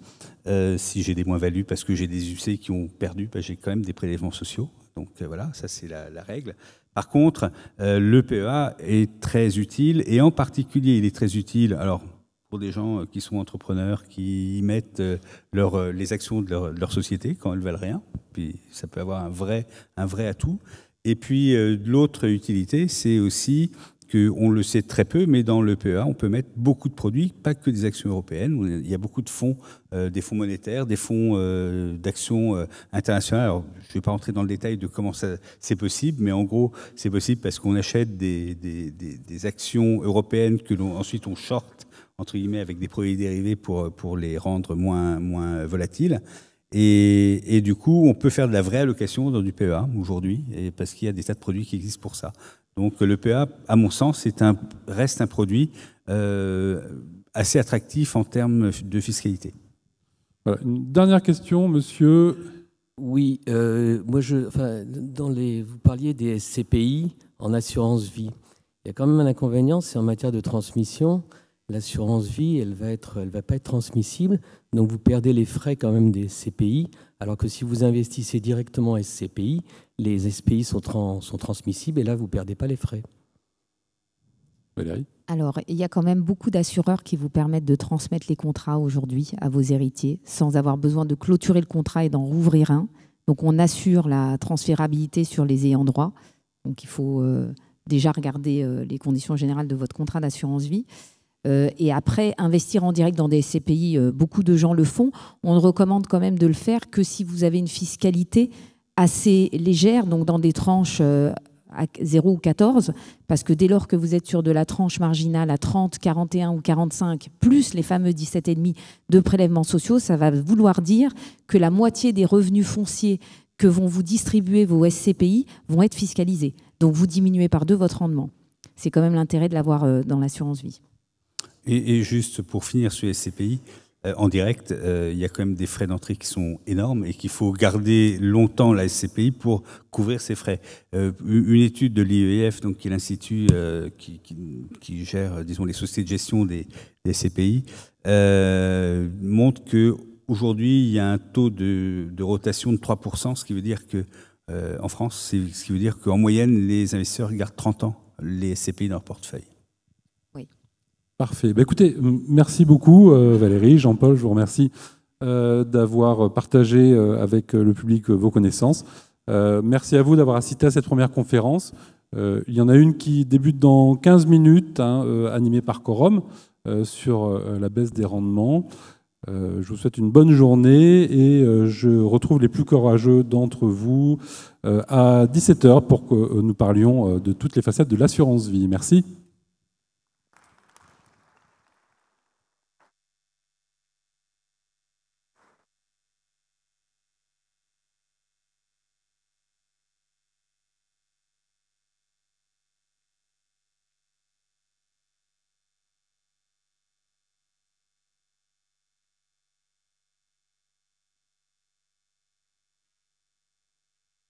Si j'ai des moins-values parce que j'ai des UC qui ont perdu, j'ai quand même des prélèvements sociaux. Donc voilà, ça c'est la règle. Par contre, le PEA est très utile, et en particulier, il est très utile pour des gens qui sont entrepreneurs, qui mettent les actions de leur société quand elles ne valent rien. Puis ça peut avoir un vrai atout. Et puis l'autre utilité, c'est aussi qu'on le sait très peu, mais dans le PEA, on peut mettre beaucoup de produits, pas que des actions européennes. Il y a beaucoup de fonds, des fonds monétaires, des fonds d'actions internationales. Alors, je ne vais pas rentrer dans le détail de comment c'est possible, mais en gros, c'est possible parce qu'on achète des actions européennes que ensuite on short, entre guillemets, avec des produits dérivés pour les rendre moins volatiles. Et du coup, on peut faire de la vraie allocation dans du PEA aujourd'hui, parce qu'il y a des tas de produits qui existent pour ça. Donc le PEA, à mon sens, reste un produit assez attractif en termes de fiscalité.
Voilà. Une dernière question, monsieur.
Oui, moi, vous parliez des SCPI en assurance vie. Il y a quand même un inconvénient, c'est en matière de transmission. L'assurance vie, elle va pas être transmissible, donc vous perdez les frais quand même des SCPI, alors que si vous investissez directement en SCPI, les SCPI sont transmissibles et là, vous ne perdez pas les frais.
Valérie ?
Alors, il y a quand même beaucoup d'assureurs qui vous permettent de transmettre les contrats aujourd'hui à vos héritiers sans avoir besoin de clôturer le contrat et d'en rouvrir un. Donc, on assure la transférabilité sur les ayants droit. Donc, il faut déjà regarder les conditions générales de votre contrat d'assurance vie. Et après, investir en direct dans des SCPI, beaucoup de gens le font. On ne recommande quand même de le faire que si vous avez une fiscalité assez légère, donc dans des tranches à 0 ou 14, parce que dès lors que vous êtes sur de la tranche marginale à 30, 41 ou 45, plus les fameux 17,5 de prélèvements sociaux, ça va vouloir dire que la moitié des revenus fonciers que vont vous distribuer vos SCPI vont être fiscalisés. Donc vous diminuez par 2 votre rendement. C'est quand même l'intérêt de l'avoir dans l'assurance vie.
Et juste pour finir sur les SCPI, en direct, il y a quand même des frais d'entrée qui sont énormes et qu'il faut garder longtemps la SCPI pour couvrir ces frais. Une étude de l'IEF, donc qui est l'institut qui gère, disons, les sociétés de gestion des SCPI, montre qu'aujourd'hui, il y a un taux de rotation de 3%, ce qui veut dire que en France, ce qui veut dire qu'en moyenne, les investisseurs gardent 30 ans les SCPI dans leur portefeuille.
Parfait. Écoutez, merci beaucoup Valérie, Jean-Paul, je vous remercie d'avoir partagé avec le public vos connaissances. Merci à vous d'avoir assisté à cette première conférence. Il y en a une qui débute dans 15 minutes, animée par Quorum, sur la baisse des rendements. Je vous souhaite une bonne journée et je retrouve les plus courageux d'entre vous à 17h pour que nous parlions de toutes les facettes de l'assurance vie. Merci.